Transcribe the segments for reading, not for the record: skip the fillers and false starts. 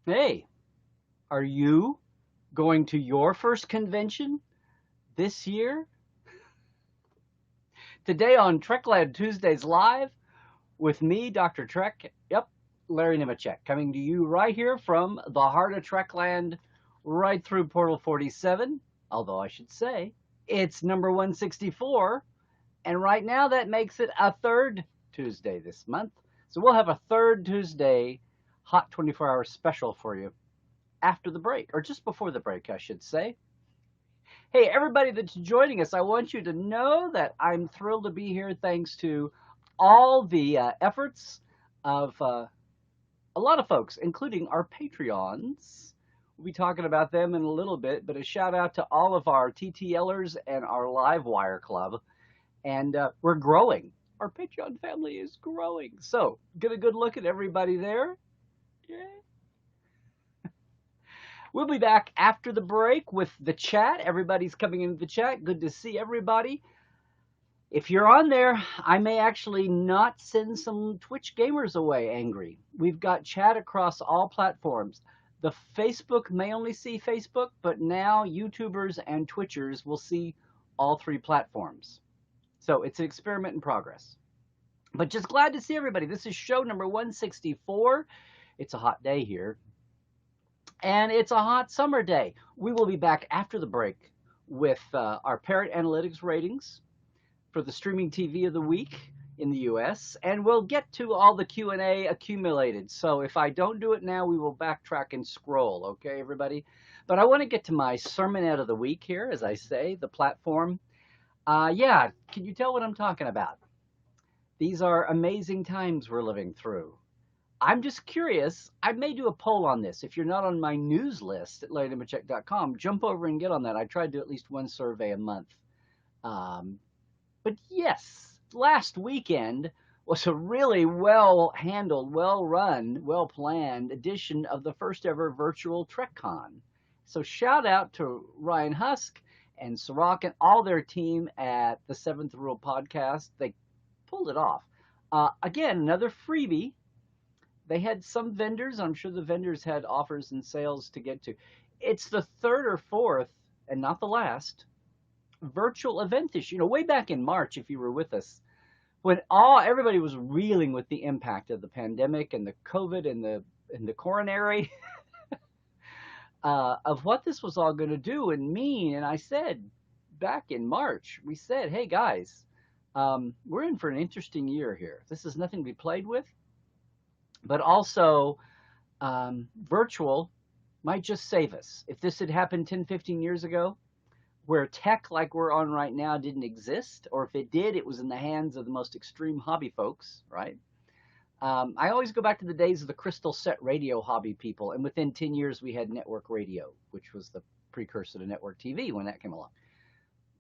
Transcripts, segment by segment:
Hey, are you going to your first convention this year? Today on Trekland Tuesdays Live with me, Dr. Trek. Yep, Larry Nemecek, coming to you right here from the heart of Trekland, right through Portal 47. Although I should say it's number 164, and right now that makes it a third Tuesday this month. So we'll have a third Tuesday hot 24-hour special for you after the break, or just before the break, I should say. Hey, everybody that's joining us, I want you to know that I'm thrilled to be here thanks to all the efforts of a lot of folks, including our Patreons. We'll be talking about them in a little bit, but a shout out to all of our TTLers and our Livewire Club. And we're growing. Our Patreon family is growing. So get a good look at everybody there. Yeah. We'll be back after the break with the chat. Everybody's coming into the chat. Good to see everybody. If you're on there, I may actually not send some Twitch gamers away angry. We've got chat across all platforms. The Facebook may only see Facebook, but now YouTubers and Twitchers will see all three platforms. So it's an experiment in progress. But just glad to see everybody. This is show number 164. It's a hot day here. And it's a hot summer day. We will be back after the break with our Parrot Analytics ratings for the streaming TV of the week in the U.S. And we'll get to all the Q&A accumulated. So if I don't do it now, we will backtrack and scroll. Okay, everybody? But I want to get to my sermonette of the week here, as I say, the platform. Yeah, can you tell what I'm talking about? These are amazing times we're living through. I'm just curious. I may do a poll on this. If you're not on my news list at LarryNemecek.com, jump over and get on that. I try to do at least one survey a month. But yes, last weekend was a really well-handled, well-run, well-planned edition of the first ever virtual Trekland. So shout out to Ryan Husk and Sirach and all their team at the Seventh Rule podcast. They pulled it off. Again, another freebie. They had some vendors. I'm sure the vendors had offers and sales to get to. It's the third or fourth, and not the last, virtual event this year. You know, way back in March, if you were with us, when everybody was reeling with the impact of the pandemic and the COVID and the coronary of what this was all going to do and mean. And I said back in March, we said, hey guys, we're in for an interesting year here. This is nothing to be played with. But also, virtual might just save us. If this had happened 10, 15 years ago, where tech like we're on right now didn't exist, or if it did, it was in the hands of the most extreme hobby folks, right? I always go back to the days of the crystal set radio hobby people, and within 10 years we had network radio, which was the precursor to network TV when that came along.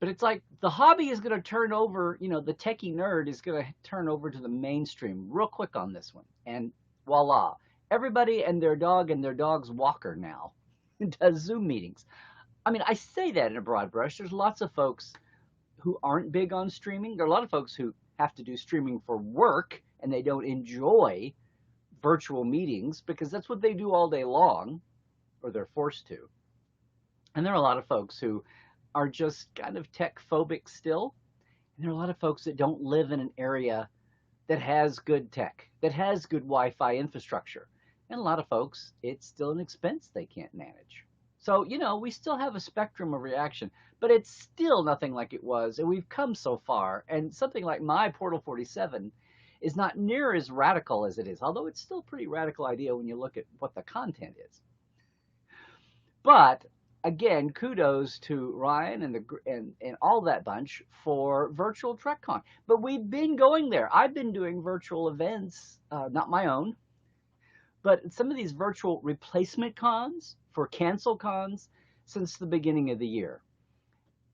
But it's like the hobby is going to turn over, you know, the techie nerd is going to turn over to the mainstream real quick on this one. And voila, everybody and their dog's walker now does Zoom meetings. I mean, I say that in a broad brush. There's lots of folks who aren't big on streaming. There are a lot of folks who have to do streaming for work and they don't enjoy virtual meetings because that's what they do all day long, or they're forced to. And there are a lot of folks who are just kind of tech phobic still. And there are a lot of folks that don't live in an area that has good tech, that has good Wi-Fi infrastructure. And a lot of folks, it's still an expense they can't manage. So, you know, we still have a spectrum of reaction, but it's still nothing like it was. And we've come so far. And something like my Portal 47 is not near as radical as it is, although it's still a pretty radical idea when you look at what the content is. But again, kudos to Ryan and all that bunch for virtual TrekCon. But we've been going there. I've been doing virtual events, not my own, but some of these virtual replacement cons for cancel cons since the beginning of the year.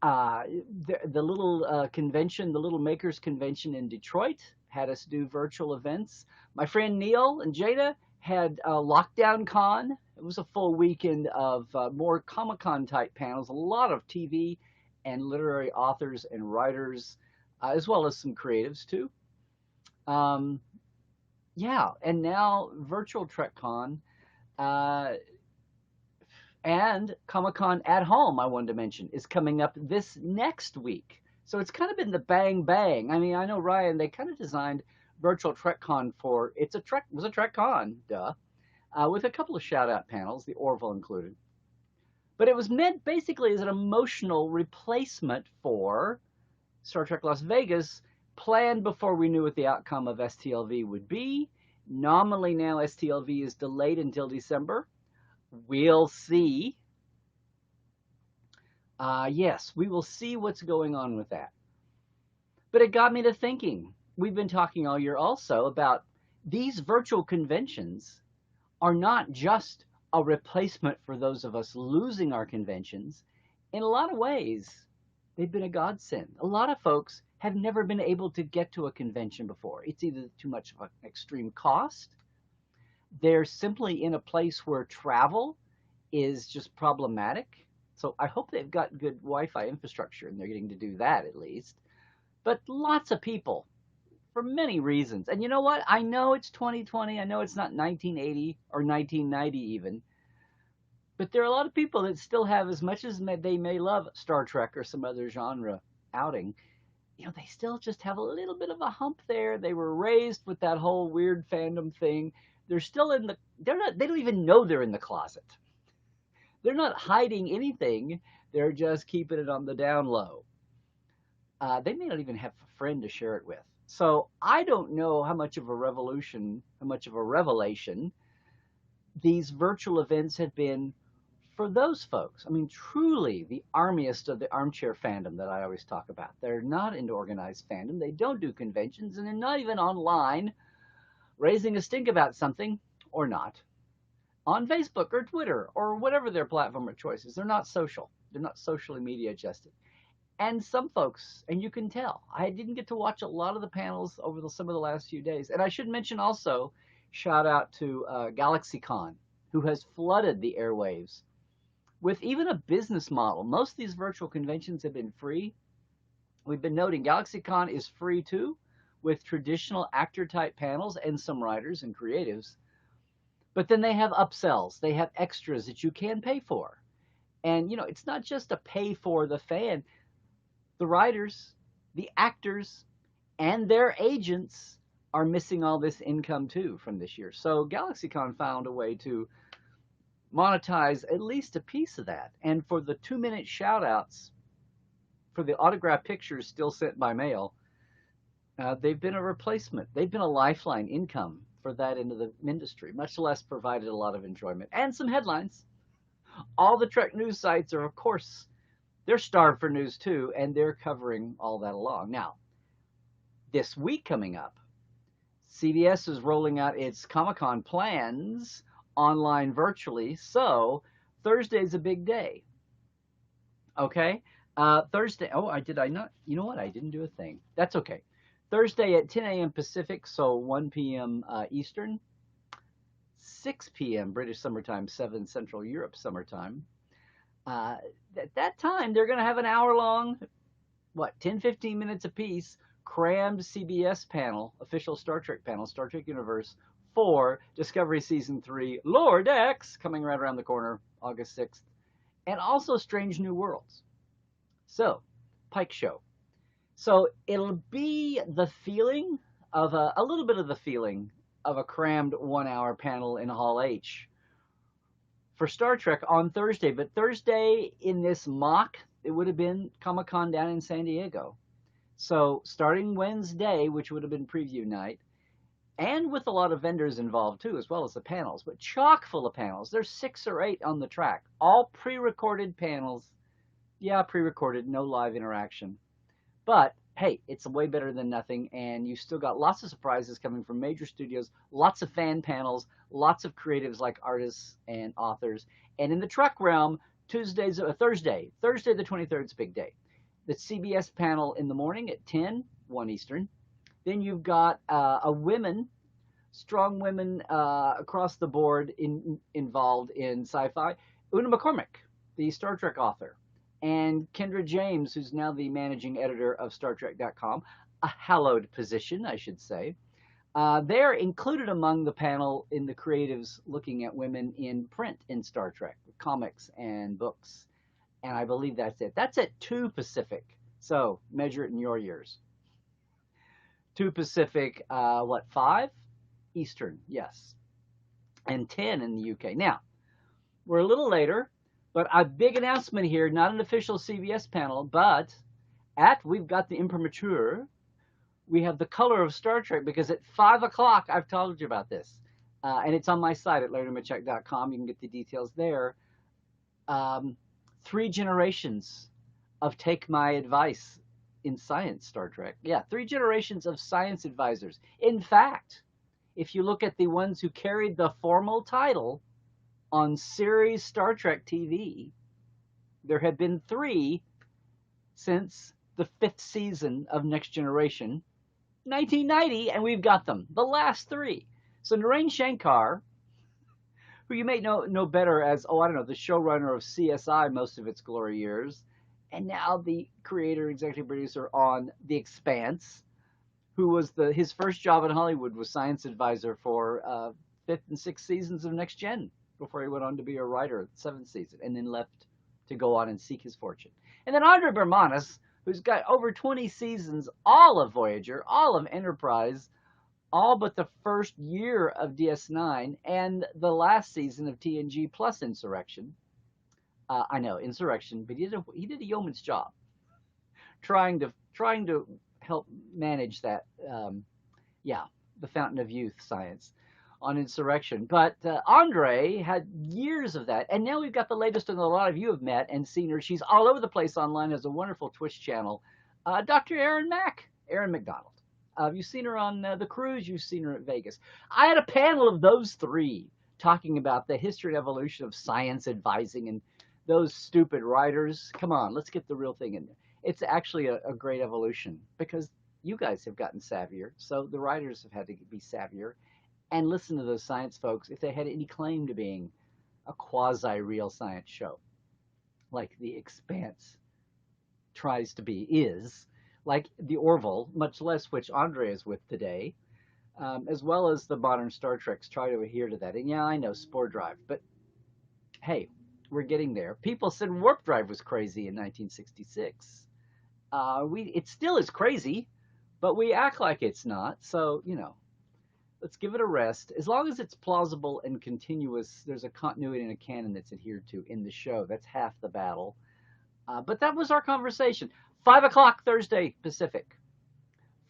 The little convention, the Little Makers Convention in Detroit had us do virtual events. My friend Neil and Jada had Lockdown Con. It was a full weekend of more Comic-Con type panels, a lot of TV and literary authors and writers, as well as some creatives too. Yeah, and now virtual TrekCon. Uh, and Comic-Con at Home, I wanted to mention, is coming up this next week. So it's kind of been the bang bang. I mean, I know Ryan, they kind of designed virtual TrekCon for, was a TrekCon, duh, with a couple of shout out panels, the Orville included. But it was meant basically as an emotional replacement for Star Trek Las Vegas, planned before we knew what the outcome of STLV would be. Nominally now STLV is delayed until December. We'll see. Yes, we will see what's going on with that. But it got me to thinking. We've been talking all year also about these virtual conventions are not just a replacement for those of us losing our conventions. In a lot of ways, they've been a godsend. A lot of folks have never been able to get to a convention before. It's either too much of an extreme cost, they're simply in a place where travel is just problematic. So I hope they've got good Wi-Fi infrastructure and they're getting to do that at least. But lots of people, for many reasons. And you know what? I know it's 2020. I know it's not 1980 or 1990 even. But there are a lot of people that still have, as much as they may love Star Trek or some other genre outing, they still just have a little bit of a hump there. They were raised with that whole weird fandom thing. They're still they don't even know they're in the closet. They're not hiding anything. They're just keeping it on the down low. They may not even have a friend to share it with. So I don't know how much of a revelation these virtual events have been for those folks. I mean, truly the armiest of the armchair fandom that I always talk about. They're not into organized fandom. They don't do conventions, and they're not even online raising a stink about something, or not, on Facebook or Twitter or whatever their platform of choice is. They're not social. They're not socially media adjusted. And some folks, and you can tell, I didn't get to watch a lot of the panels over some of the last few days. And I should mention also, shout out to GalaxyCon, who has flooded the airwaves with even a business model. Most of these virtual conventions have been free. We've been noting GalaxyCon is free too, with traditional actor type panels and some writers and creatives. But then they have upsells. They have extras that you can pay for. And, it's not just a pay for the fan. The writers, the actors, and their agents are missing all this income too from this year. So GalaxyCon found a way to monetize at least a piece of that. And for the 2-minute shout outs, for the autographed pictures still sent by mail, they've been a replacement. They've been a lifeline income for that into the industry, much less provided a lot of enjoyment and some headlines. All the Trek news sites are, of course, they're starved for news too, and they're covering all that along. Now, this week coming up, CBS is rolling out its Comic-Con plans online virtually, so Thursday's a big day. Okay? Thursday, did I not? You know what? I didn't do a thing. That's okay. Thursday at 10 a.m. Pacific, so 1 p.m. Eastern, 6 p.m. British summertime, 7 Central Europe summertime. At that time, they're going to have an hour-long, 10, 15 minutes apiece, crammed CBS panel, official Star Trek panel, Star Trek Universe, for Discovery Season 3, Lower Decks, coming right around the corner, August 6th, and also Strange New Worlds. So, Pike Show. So it'll be the feeling of a little bit of the feeling of a crammed 1-hour panel in Hall H for Star Trek on Thursday. But Thursday in this mock, it would have been Comic-Con down in San Diego. So starting Wednesday, which would have been preview night, and with a lot of vendors involved too, as well as the panels, but chock full of panels. There's 6 or 8 on the track, all pre-recorded panels. Yeah, pre-recorded, no live interaction. But hey, it's way better than nothing, and you still got lots of surprises coming from major studios, lots of fan panels, lots of creatives like artists and authors. And in the Trek realm, Thursday the 23rd is a big day. The CBS panel in the morning at 10, 1 Eastern. Then you've got strong women across the board involved in sci-fi. Una McCormick, the Star Trek author, and Kendra James, who's now the managing editor of StarTrek.com, a hallowed position, I should say. They're included among the panel in the creatives looking at women in print in Star Trek, comics and books. And I believe that's it. That's at 2 Pacific. So measure it in your years. 2 Pacific, what, 5? Eastern, yes. And 10 in the UK. Now, we're a little later, but a big announcement here, not an official CBS panel, but we've got the imprimatur, we have the color of Star Trek, because at 5 o'clock, I've told you about this, and it's on my site at larrynemecek.com. You can get the details there. 3 generations of Take My Advice in Science Star Trek. Yeah, 3 generations of science advisors. In fact, if you look at the ones who carried the formal title on series Star Trek TV, there have been 3 since the 5th season of Next Generation, 1990, and we've got them, the last 3. So Narain Shankar, who you may know better as, I don't know, the showrunner of CSI most of its glory years, and now the creator, executive producer on The Expanse, who was his first job in Hollywood was science advisor for 5th and 6th seasons of Next Gen, before he went on to be a writer at the 7th season, and then left to go on and seek his fortune. And then Andre Bermanis, who's got over 20 seasons, all of Voyager, all of Enterprise, all but the first year of DS9, and the last season of TNG plus Insurrection. I know, Insurrection, but he did a yeoman's job, trying to help manage that, the Fountain of Youth science on Insurrection. But Andre had years of that, and now we've got the latest one that a lot of you have met and seen her. She's all over the place online, has a wonderful Twitch channel, Dr. Erin McDonald. You've seen her on the cruise, you've seen her at Vegas. I had a panel of those 3 talking about the history and evolution of science advising and those stupid writers. Come on, let's get the real thing in there. It's actually a great evolution, because you guys have gotten savvier, so the writers have had to be savvier and listen to those science folks if they had any claim to being a quasi-real science show, like The Expanse tries to be, like the Orville, much less which Andre is with today, as well as the modern Star Treks try to adhere to that. And yeah, I know, Spore Drive, but hey, we're getting there. People said Warp Drive was crazy in 1966. It still is crazy, but we act like it's not. So, let's give it a rest. As long as it's plausible and continuous, there's a continuity and a canon that's adhered to in the show. That's half the battle. But that was our conversation. 5 o'clock Thursday Pacific.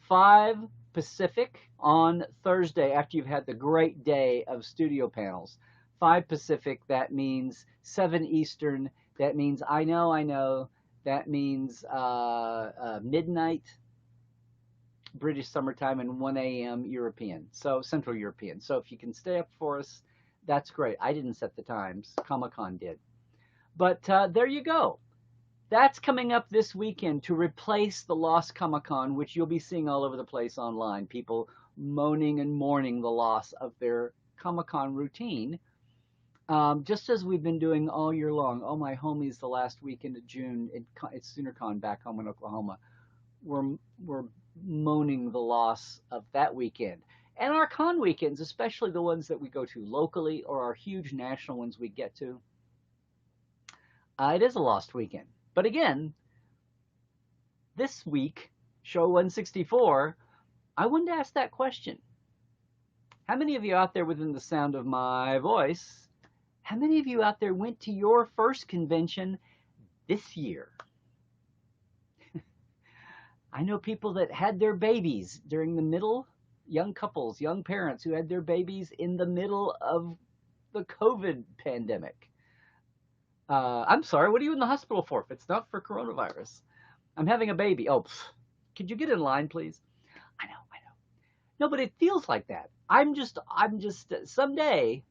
5 Pacific on Thursday, after you've had the great day of studio panels. 5 Pacific, that means 7 Eastern. That means, I know, that means midnight British summertime and 1 a.m. European, so Central European. So if you can stay up for us, that's great. I didn't set the times. Comic-Con did. But there you go. That's coming up this weekend to replace the lost Comic-Con, which you'll be seeing all over the place online. People moaning and mourning the loss of their Comic-Con routine, just as we've been doing all year long. Oh, my homies, the last weekend of June, it's SoonerCon back home in Oklahoma. We're moaning the loss of that weekend. And our con weekends, especially the ones that we go to locally or our huge national ones we get to, it is a lost weekend. But again, this week, show 164, I wanted to ask that question. How many of you out there within the sound of my voice, how many of you out there went to your first convention this year? I know people that had their babies during the middle, young couples, young parents who had their babies in the middle of the COVID pandemic. I'm sorry, what are you in the hospital for if it's not for coronavirus? I'm having a baby. Oh, could you get in line, please? I know. No, but it feels like that. I'm just, someday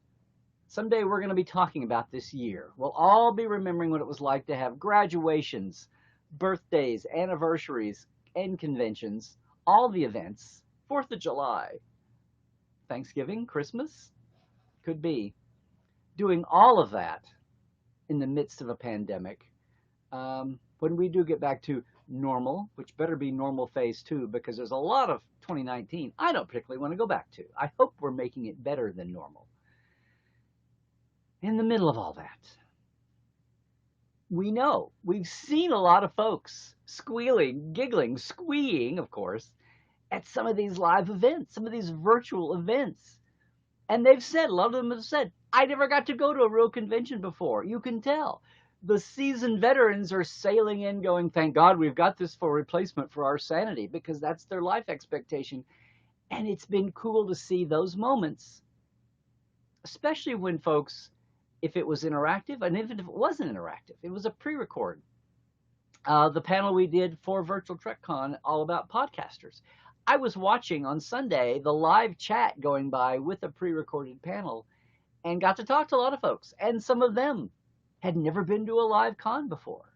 we're going to be talking about this year. We'll all be remembering what it was like to have graduations, birthdays, anniversaries, and conventions, all the events, 4th of July, Thanksgiving, Christmas, could be, doing all of that in the midst of a pandemic. When we do get back to normal, which better be normal phase 2, because there's a lot of 2019 I don't particularly want to go back to. I hope we're making it better than normal. In the middle of all that, we've seen a lot of folks squealing, giggling, squeeing, of course, at some of these live events, some of these virtual events. And they've said, a lot of them have said, I never got to go to a real convention before. You can tell. The seasoned veterans are sailing in going, thank God we've got this for replacement for our sanity, because that's their life expectation. And it's been cool to see those moments, especially when folks, if it was interactive, and even if it wasn't interactive, it was a pre-record. The panel we did for Virtual Trekland, all about podcasters. I was watching on Sunday the live chat going by with a pre-recorded panel and got to talk to a lot of folks. And some of them had never been to a live con before.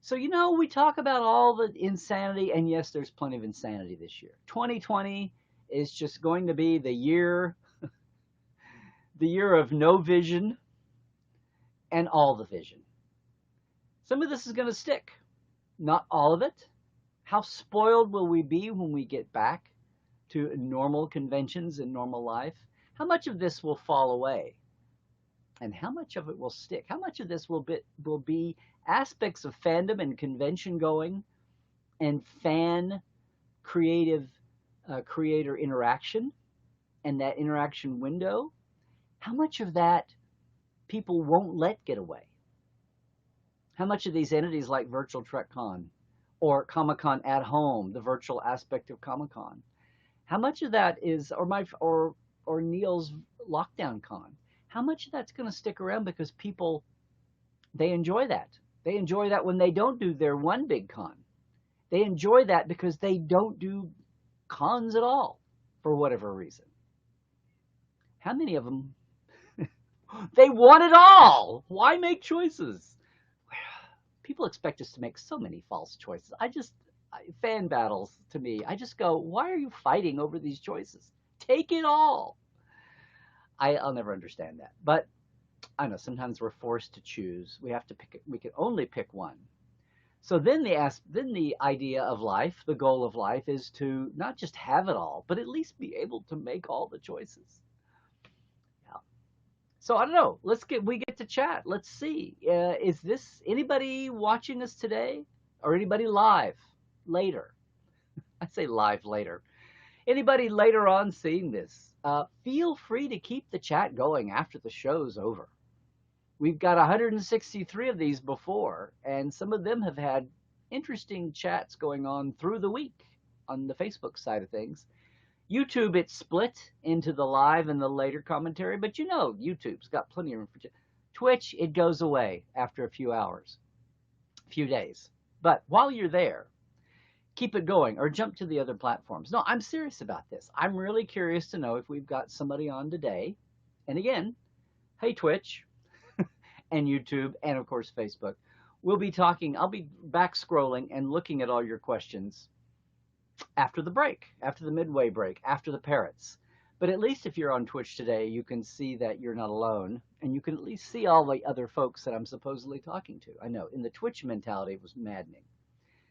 So, we talk about all the insanity, and yes, there's plenty of insanity this year. 2020 is just going to be the year of no vision and all the vision. Some of this is going to stick. Not all of it. How spoiled will we be when we get back to normal conventions and normal life? How much of this will fall away? And how much of it will stick? How much of this will be aspects of fandom and convention going and fan creator interaction and that interaction window? How much of that people won't let get away? How much of these entities like Virtual Trekland or Comic-Con at home, the virtual aspect of Comic-Con, how much of that is, or Neil's Lockdown Con, how much of that's going to stick around because people, they enjoy that. They enjoy that when they don't do their one big con. They enjoy that because they don't do cons at all for whatever reason. How many of them, they want it all? Why make choices? People expect us to make so many false choices. Fan battles to me, I just go, why are you fighting over these choices? Take it all. I'll never understand that. But I know sometimes we're forced to choose. We have to pick. We can only pick one. So then the idea of life, the goal of life, is to not just have it all, but at least be able to make all the choices. Yeah. So I don't know. We get to chat. Let's see. Is this anybody watching us today, or anybody live later? I say live later. Anybody later on seeing this? Feel free to keep the chat going after the show's over. We've got 163 of these before, and some of them have had interesting chats going on through the week on the Facebook side of things. YouTube, it's split into the live and the later commentary, but YouTube's got plenty of room for Twitch, it goes away after a few hours, a few days. But while you're there, keep it going or jump to the other platforms. No, I'm serious about this. I'm really curious to know if we've got somebody on today. And again, hey, Twitch and YouTube and, of course, Facebook. We'll be talking. I'll be back scrolling and looking at all your questions after the break, after the midway break, after the parrots. But at least if you're on Twitch today, you can see that you're not alone, and you can at least see all the other folks that I'm supposedly talking to. I know, in the Twitch mentality, it was maddening.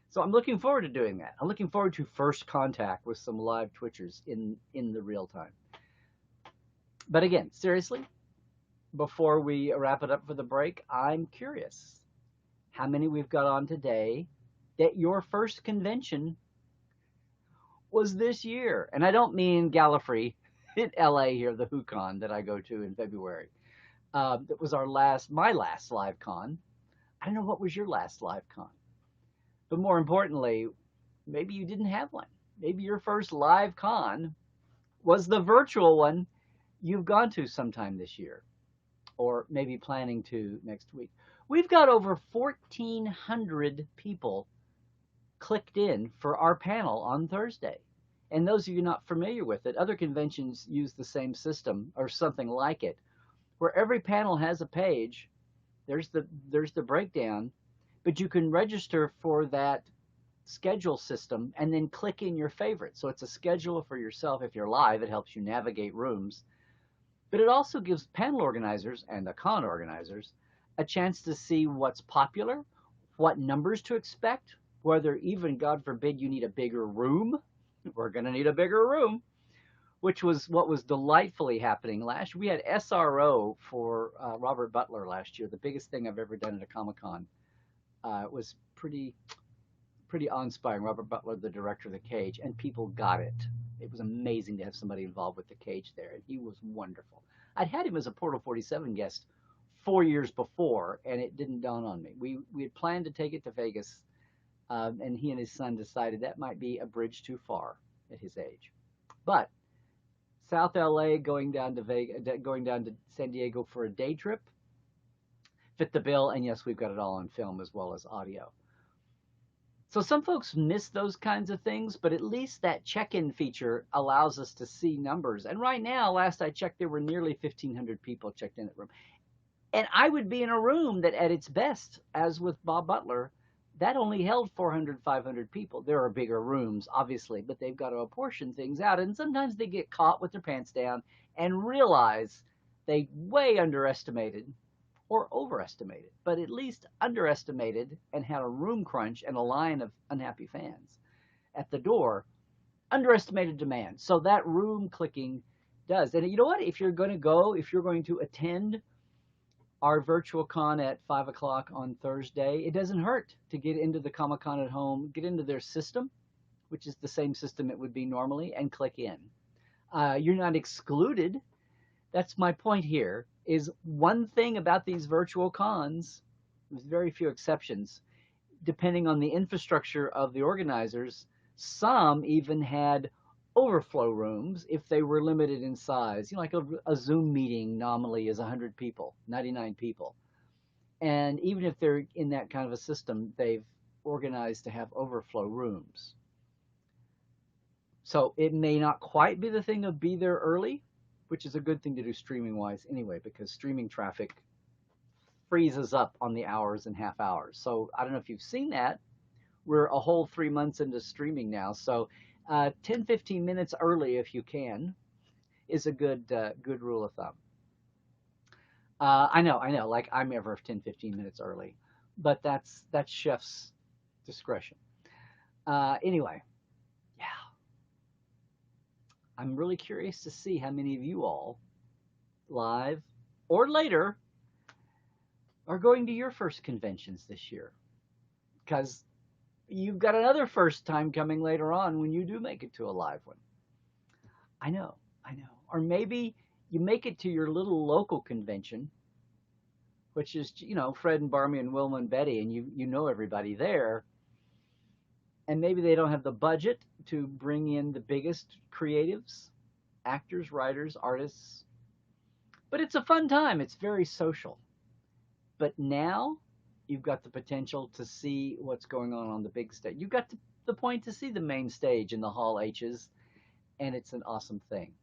So I'm looking forward to doing that. I'm looking forward to first contact with some live Twitchers in the real time. But again, seriously, before we wrap it up for the break, I'm curious how many we've got on today that your first convention was this year. And I don't mean Gallifrey in LA here, the WhoCon that I go to in February. That was my last live con. I don't know, what was your last live con? But more importantly, maybe you didn't have one. Maybe your first live con was the virtual one you've gone to sometime this year, or maybe planning to next week. We've got over 1,400 people clicked in for our panel on Thursday. And those of you not familiar with it, other conventions use the same system or something like it, where every panel has a page. There's the breakdown. But you can register for that schedule system and then click in your favorite. So it's a schedule for yourself. If you're live, it helps you navigate rooms. But it also gives panel organizers and the con organizers a chance to see what's popular, what numbers to expect, whether even, God forbid, you need a bigger room. We're going to need a bigger room, which was what was delightfully happening last year. We had SRO for Robert Butler last year, the biggest thing I've ever done at a Comic-Con. It was pretty awe-inspiring. Robert Butler, the director of The Cage, and people got it. It was amazing to have somebody involved with The Cage there, and he was wonderful. I'd had him as a Portal 47 guest 4 years before, and it didn't dawn on me. We had planned to take it to Vegas, and he and his son decided that might be a bridge too far at his age. But South LA, going down to Vegas, going down to San Diego for a day trip, fit the bill, and yes, we've got it all on film as well as audio. So some folks miss those kinds of things, but at least that check-in feature allows us to see numbers. And right now, last I checked, there were nearly 1,500 people checked in at the room. And I would be in a room that at its best, as with Bob Butler, that only held 400, 500 people. There are bigger rooms, obviously, but they've got to apportion things out. And sometimes they get caught with their pants down and realize they way underestimated or overestimated, but at least underestimated and had a room crunch and a line of unhappy fans at the door. Underestimated demand. So that room clicking does. And you know what? If you're going to attend our virtual con at 5 o'clock on Thursday, it doesn't hurt to get into the Comic-Con at home, get into their system, which is the same system it would be normally, and click in. You're not excluded. That's my point here, is one thing about these virtual cons, with very few exceptions, depending on the infrastructure of the organizers, some even had overflow rooms if they were limited in size. You know, like a Zoom meeting nominally is 100 people, 99 people. And even if they're in that kind of a system, they've organized to have overflow rooms. So it may not quite be the thing of be there early, which is a good thing to do streaming-wise anyway, because streaming traffic freezes up on the hours and half hours. So I don't know if you've seen that. We're a whole 3 months into streaming now. So 10, 15 minutes early, if you can, is a good rule of thumb. I know, like I'm ever 10, 15 minutes early, but that's chef's discretion. Anyway, yeah. I'm really curious to see how many of you all, live or later, are going to your first conventions this year. Because you've got another first time coming later on when you do make it to a live one. I know. Or maybe you make it to your little local convention, which is, you know, Fred and Barmy and Wilma and Betty, and you know everybody there. And maybe they don't have the budget to bring in the biggest creatives, actors, writers, artists. But it's a fun time. It's very social. But now you've got the potential to see what's going on the big stage. You've got the point to see the main stage in the Hall H's, and it's an awesome thing.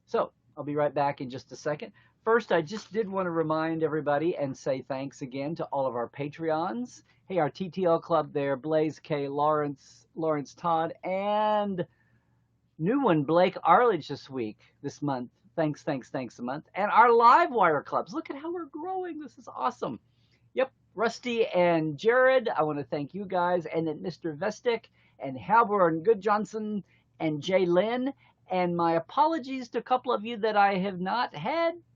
So I'll be right back in just a second. First, I just did want to remind everybody and say thanks again to all of our Patreons. Hey, our TTL club there, Blaze K, Lawrence Todd, and new one, Blake Arledge this month. Thanks a month. And our Livewire clubs. Look at how we're growing. This is awesome. Yep, Rusty and Jared, I want to thank you guys. And then Mr. Vestic and Halber and Good Johnson and Jay Lynn. And my apologies to a couple of you that I have not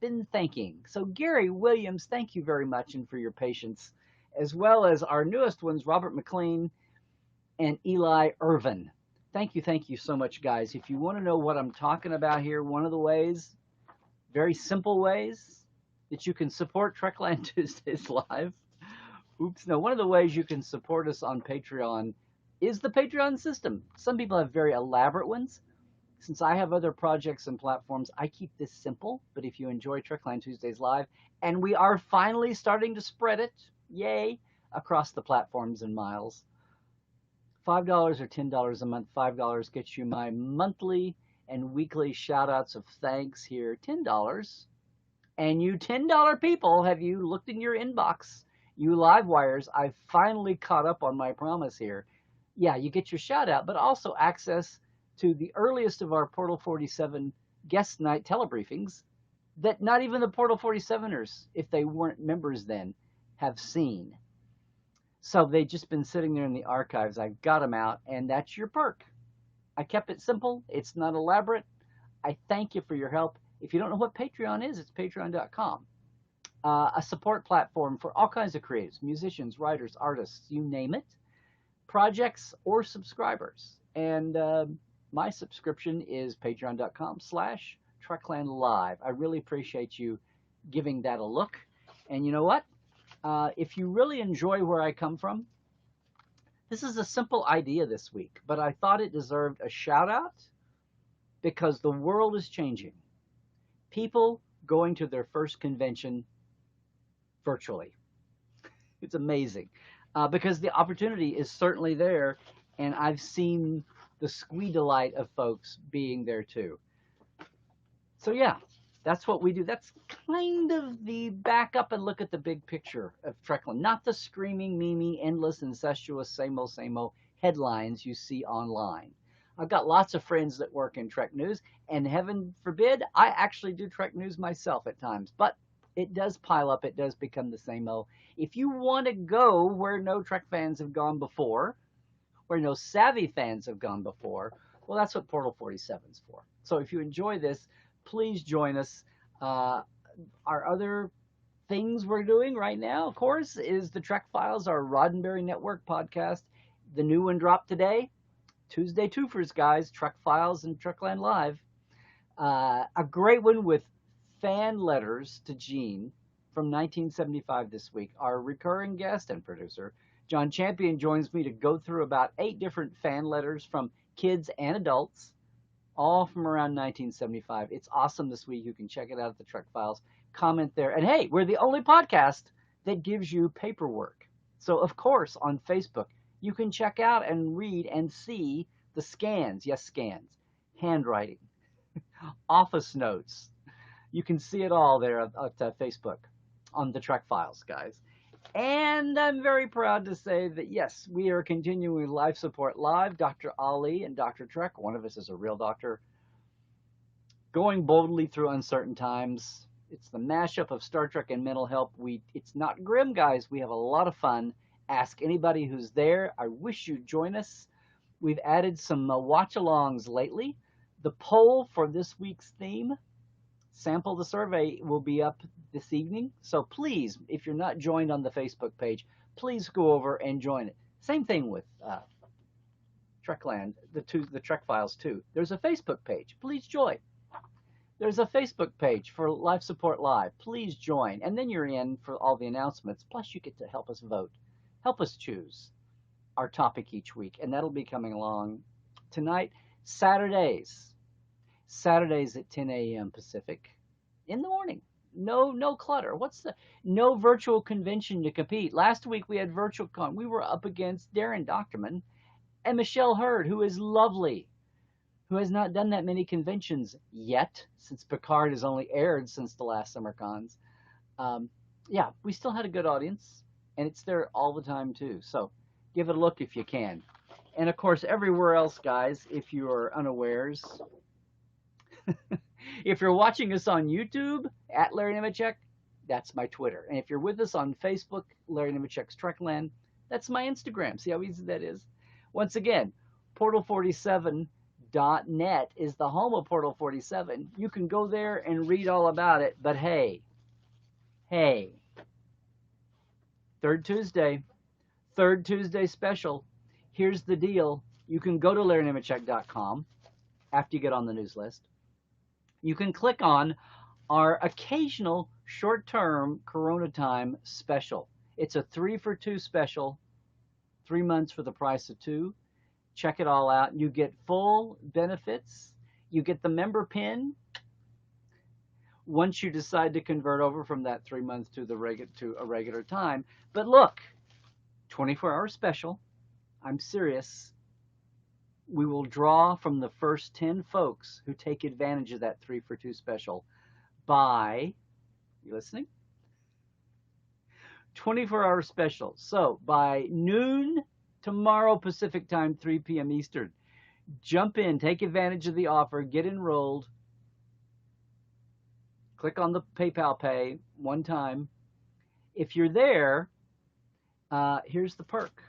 been thanking. So Gary Williams, thank you very much and for your patience, as well as our newest ones, Robert McLean and Eli Irvin. Thank you so much, guys. If you want to know what I'm talking about here, one of the ways, very simple ways that you can support Trekland Tuesdays Live. One of the ways you can support us on Patreon is the Patreon system. Some people have very elaborate ones. Since I have other projects and platforms, I keep this simple. But if you enjoy Trekland Tuesdays Live, and we are finally starting to spread it, yay, across the platforms and miles, $5 or $10 a month. $5 gets you my monthly and weekly shout-outs of thanks here. $10. And you $10 people, have you looked in your inbox? You live wires, I've finally caught up on my promise here. Yeah, you get your shout-out, but also access to the earliest of our Portal 47 guest night telebriefings that not even the Portal 47ers, if they weren't members then, have seen. So they've just been sitting there in the archives. I got them out, and that's your perk. I kept it simple. It's not elaborate. I thank you for your help. If you don't know what Patreon is, it's patreon.com. A support platform for all kinds of creatives, musicians, writers, artists, you name it, projects or subscribers. And my subscription is patreon.com/Trekland Live. I really appreciate you giving that a look. And you know what? If you really enjoy where I come from, this is a simple idea this week, but I thought it deserved a shout out because the world is changing. People going to their first convention virtually. It's amazing because the opportunity is certainly there, and I've seen the squee delight of folks being there too. So yeah, that's what we do. That's kind of the back up and look at the big picture of Trekland, not the screaming, memey, endless, incestuous, same old headlines you see online. I've got lots of friends that work in Trek News, and heaven forbid, I actually do Trek News myself at times, but it does pile up. It does become the same old. If you want to go where no Trek fans have gone before, where no savvy fans have gone before, well, that's what Portal 47 is for. So if you enjoy this, please join us. Our other things we're doing right now, of course, is the Trek Files, our Roddenberry Network podcast. The new one dropped today. Tuesday Twofers, guys. Trek Files and Trekland Live. A great one with fan letters to Gene from 1975 this week. Our recurring guest and producer, John Champion, joins me to go through about 8 different fan letters from kids and adults, all from around 1975. It's awesome this week. You can check it out at the Trek Files. Comment there. And hey, we're the only podcast that gives you paperwork. So, of course, on Facebook, you can check out and read and see the scans. Yes, scans. Handwriting. Office notes. You can see it all there at Facebook on the Trek Files, guys. And I'm very proud to say that, yes, we are continuing life support live. Dr. Ali and Dr. Trek, one of us is a real doctor, going boldly through uncertain times. It's the mashup of Star Trek and mental health. It's not grim, guys. We have a lot of fun. Ask anybody who's there. I wish you'd join us. We've added some watch-alongs lately. The poll for this week's theme, Sample the Survey, will be up this evening. So please, if you're not joined on the Facebook page, please go over and join it. Same thing with Trekland, the Trek Files too. There's a Facebook page. Please join. There's a Facebook page for Life Support Live. Please join. And then you're in for all the announcements. Plus, you get to help us vote. Help us choose our topic each week. And that'll be coming along tonight. Saturdays at 10 a.m. Pacific in the morning. No clutter. No virtual convention to compete. Last week we had virtual con. We were up against Darren Doctorman and Michelle Hurd, who is lovely, who has not done that many conventions yet, since Picard has only aired since the last summer cons. Yeah, we still had a good audience, and it's there all the time too. So give it a look if you can. And of course, everywhere else, guys, if you are unawares, if you're watching us on YouTube at Larry Nemecek, that's my Twitter. And if you're with us on Facebook, Larry Nemecek's Trekland, that's my Instagram. See how easy that is? Once again, portal47.net is the home of Portal 47. You can go there and read all about it. But hey, third Tuesday special. Here's the deal. You can go to LarryNemecek.com after you get on the news list. You can click on our occasional short-term Corona time special. It's a 3-for-2 special, 3 months for the price of 2. Check it all out. You get full benefits. You get the member pin once you decide to convert over from that 3 months to a regular time. But look, 24-hour special. I'm serious. We will draw from the first 10 folks who take advantage of that 3-for-2 special by, you listening? 24-hour special. So by noon tomorrow Pacific time, 3 p.m. Eastern, jump in, take advantage of the offer, get enrolled, click on the PayPal pay one time. If you're there Here's the perk.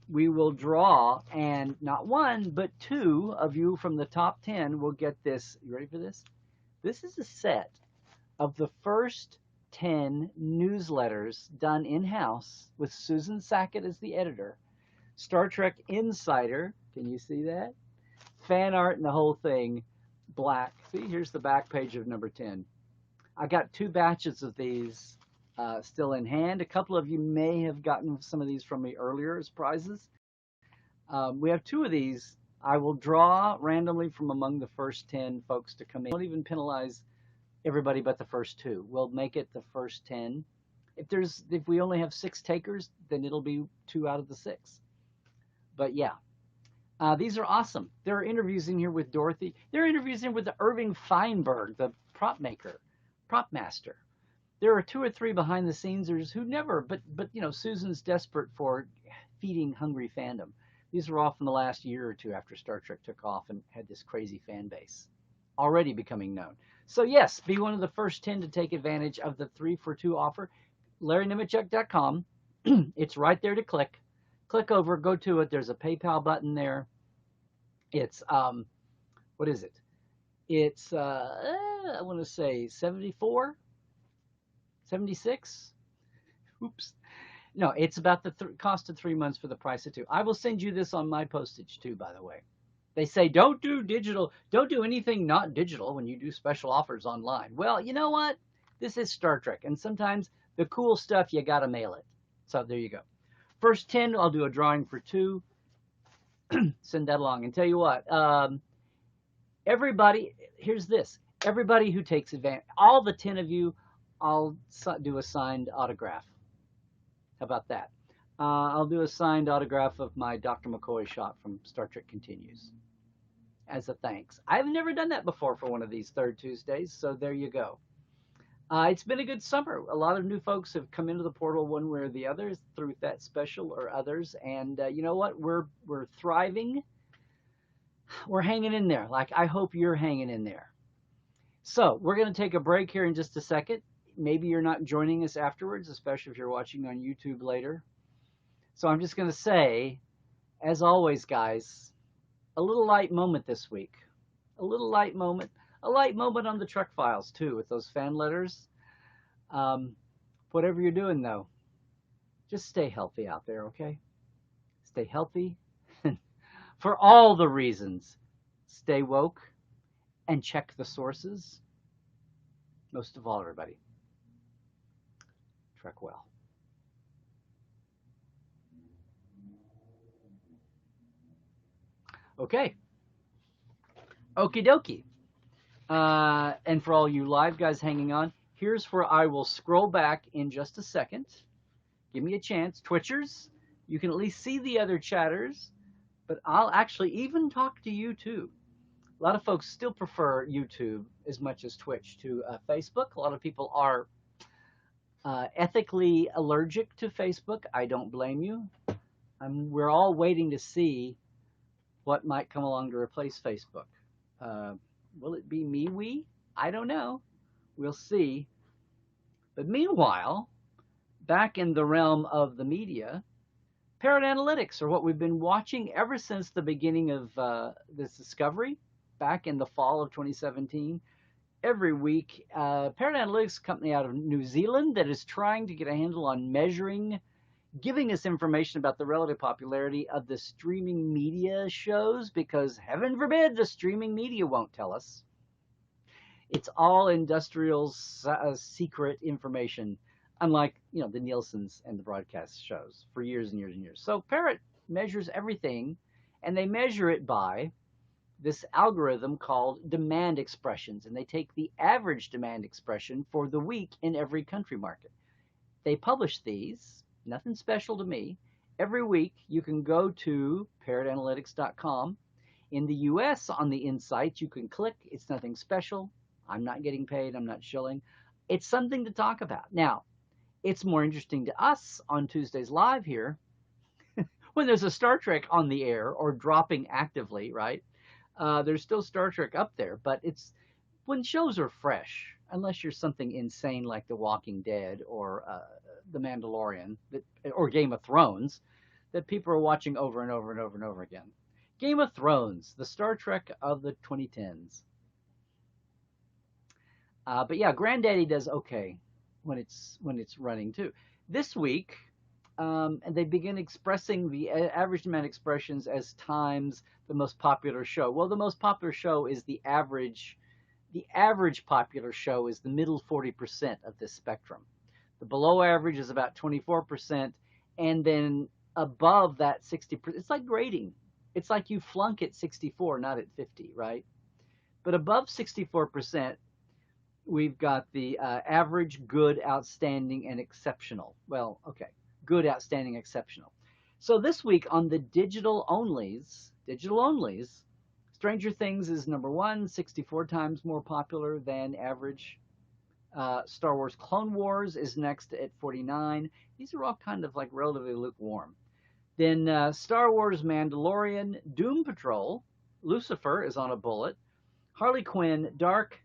We will draw, and not one, but two of you from the top 10 will get this. You ready for this? This is a set of the first 10 newsletters done in-house with Susan Sackett as the editor. Star Trek Insider, can you see that? Fan art and the whole thing, black. See, here's the back page of number 10. I got 2 batches of these still in hand. A couple of you may have gotten some of these from me earlier as prizes. We have 2 of these. I will draw randomly from among the first 10 folks to come in. Don't even penalize everybody but the first 2. We'll make it the first 10. If we only have 6 takers, then it'll be 2 out of the 6. But yeah, these are awesome. There are interviews in here with Dorothy. There are interviews in with the Irving Feinberg, the prop master. There are 2 or 3 behind the scenesers who never, but you know, Susan's desperate for feeding hungry fandom. These were all from the last year or 2 after Star Trek took off and had this crazy fan base, already becoming known. So yes, be one of the first 10 to take advantage of the 3 for 2 offer. LarryNemecek.com. It's right there to click. Click over, go to it. There's a PayPal button there. It's what is it? It's I want to say 74, 76. Oops. No, it's about the cost of 3 months for the price of 2. I will send you this on my postage too, by the way. They say don't do digital, don't do anything not digital when you do special offers online. Well, you know what? This is Star Trek, and sometimes the cool stuff, you gotta mail it. So there you go. First 10, I'll do a drawing for 2. Send that along. And tell you what, everybody, here's this. Everybody who takes advantage, all the 10 of you, I'll do a signed autograph. How about that? I'll do a signed autograph of my Dr. McCoy shot from Star Trek Continues as a thanks. I've never done that before for one of these third Tuesdays, so there you go. It's been a good summer. A lot of new folks have come into the portal one way or the other through that special or others, and you know what? We're thriving. We're hanging in there. Like, I hope you're hanging in there. So we're going to take a break here in just a second. Maybe you're not joining us afterwards, especially if you're watching on YouTube later. So I'm just going to say, as always, guys, a little light moment this week. A little light moment. A light moment on the Trek Files, too, with those fan letters. Whatever you're doing, though, just stay healthy out there, okay? Stay healthy. For all the reasons. Stay woke and check the sources. Most of all, everybody, trek well. Okay. Okie dokie. And for all you live guys hanging on, here's where I will scroll back in just a second. Give me a chance. Twitchers, you can at least see the other chatters, but I'll actually even talk to you too. A lot of folks still prefer YouTube as much as Twitch to Facebook. A lot of people are ethically allergic to Facebook. I don't blame you. We're all waiting to see what might come along to replace Facebook. Will it be MeWe? I don't know. We'll see. But meanwhile, back in the realm of the media, parrot analytics are what we've been watching ever since the beginning of this discovery back in the fall of 2017. Every week, parrot analytics company out of New Zealand that is trying to get a handle on measuring, giving us information about the relative popularity of the streaming media shows, because heaven forbid the streaming media won't tell us. It's all industrial secret information, unlike, you know, the Nielsen's and the broadcast shows for years and years and years. So Parrot measures everything, and they measure it by this algorithm called demand expressions, and they take the average demand expression for the week in every country market. They publish these. Nothing special to me. Every week, you can go to parrotanalytics.com. In the U.S., on the insights, you can click. It's nothing special. I'm not getting paid. I'm not shilling. It's something to talk about. Now, it's more interesting to us on Tuesdays Live here when there's a Star Trek on the air or dropping actively, right? There's still Star Trek up there, but it's when shows are fresh. unless you're something insane like The Walking Dead or The Mandalorian or Game of Thrones, that people are watching over and over and over and over again. Game of Thrones, the Star Trek of the 2010s. But yeah, Granddaddy does okay when it's running too. This week, and they begin expressing the average demand expressions as times the most popular show. Well, the most popular show is the average. The average popular show is the middle 40% of this spectrum. The below average is about 24%, and then above that 60%. It's like grading. It's like you flunk at 64, not at 50, right? But above 64%, we've got the average, good, outstanding, and exceptional. Well, okay, good, outstanding, exceptional. So this week on the digital onlys, Stranger Things is number one, 64 times more popular than average. Star Wars Clone Wars is next at 49. These are all kind of like relatively lukewarm. Then Star Wars Mandalorian, Doom Patrol, Lucifer is on a bullet, Harley Quinn, Dark,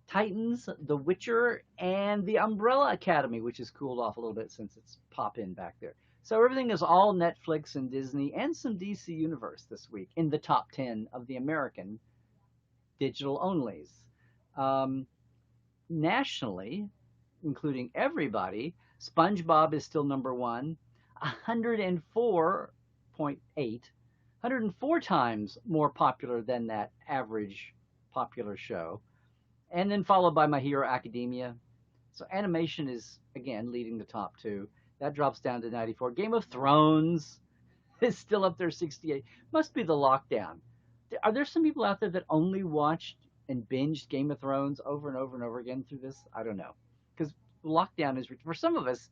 Titans, The Witcher, and The Umbrella Academy, which has cooled off a little bit since it's pop-in back there. So everything is all Netflix and Disney and some DC Universe this week in the top 10 of the American digital onlys. Nationally, including everybody, SpongeBob is still number one, 104 times more popular than that average popular show. And then followed by My Hero Academia. So animation is, again, leading the top two. That drops down to 94. Game of Thrones is still up there, 68. Must be the lockdown. Are there some people out there that only watched and binged Game of Thrones over and over and over again through this? I don't know. Because lockdown is, for some of us,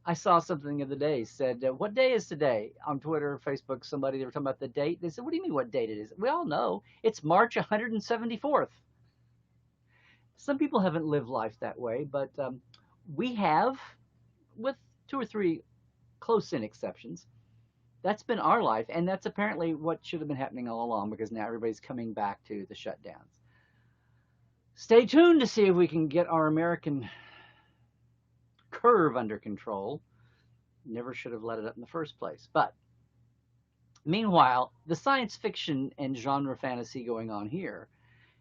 I saw something the other day, said, what day is today? On Twitter, Facebook, somebody, they were talking about the date. They said, what do you mean what date it is? We all know. It's March 174th. Some people haven't lived life that way, but we have, with two or three close-in exceptions. That's been our life, and that's apparently what should have been happening all along, because now everybody's coming back to the shutdowns. Stay tuned to see if we can get our American curve under control. Never should have let it up in the first place. But meanwhile, the science fiction and genre fantasy going on here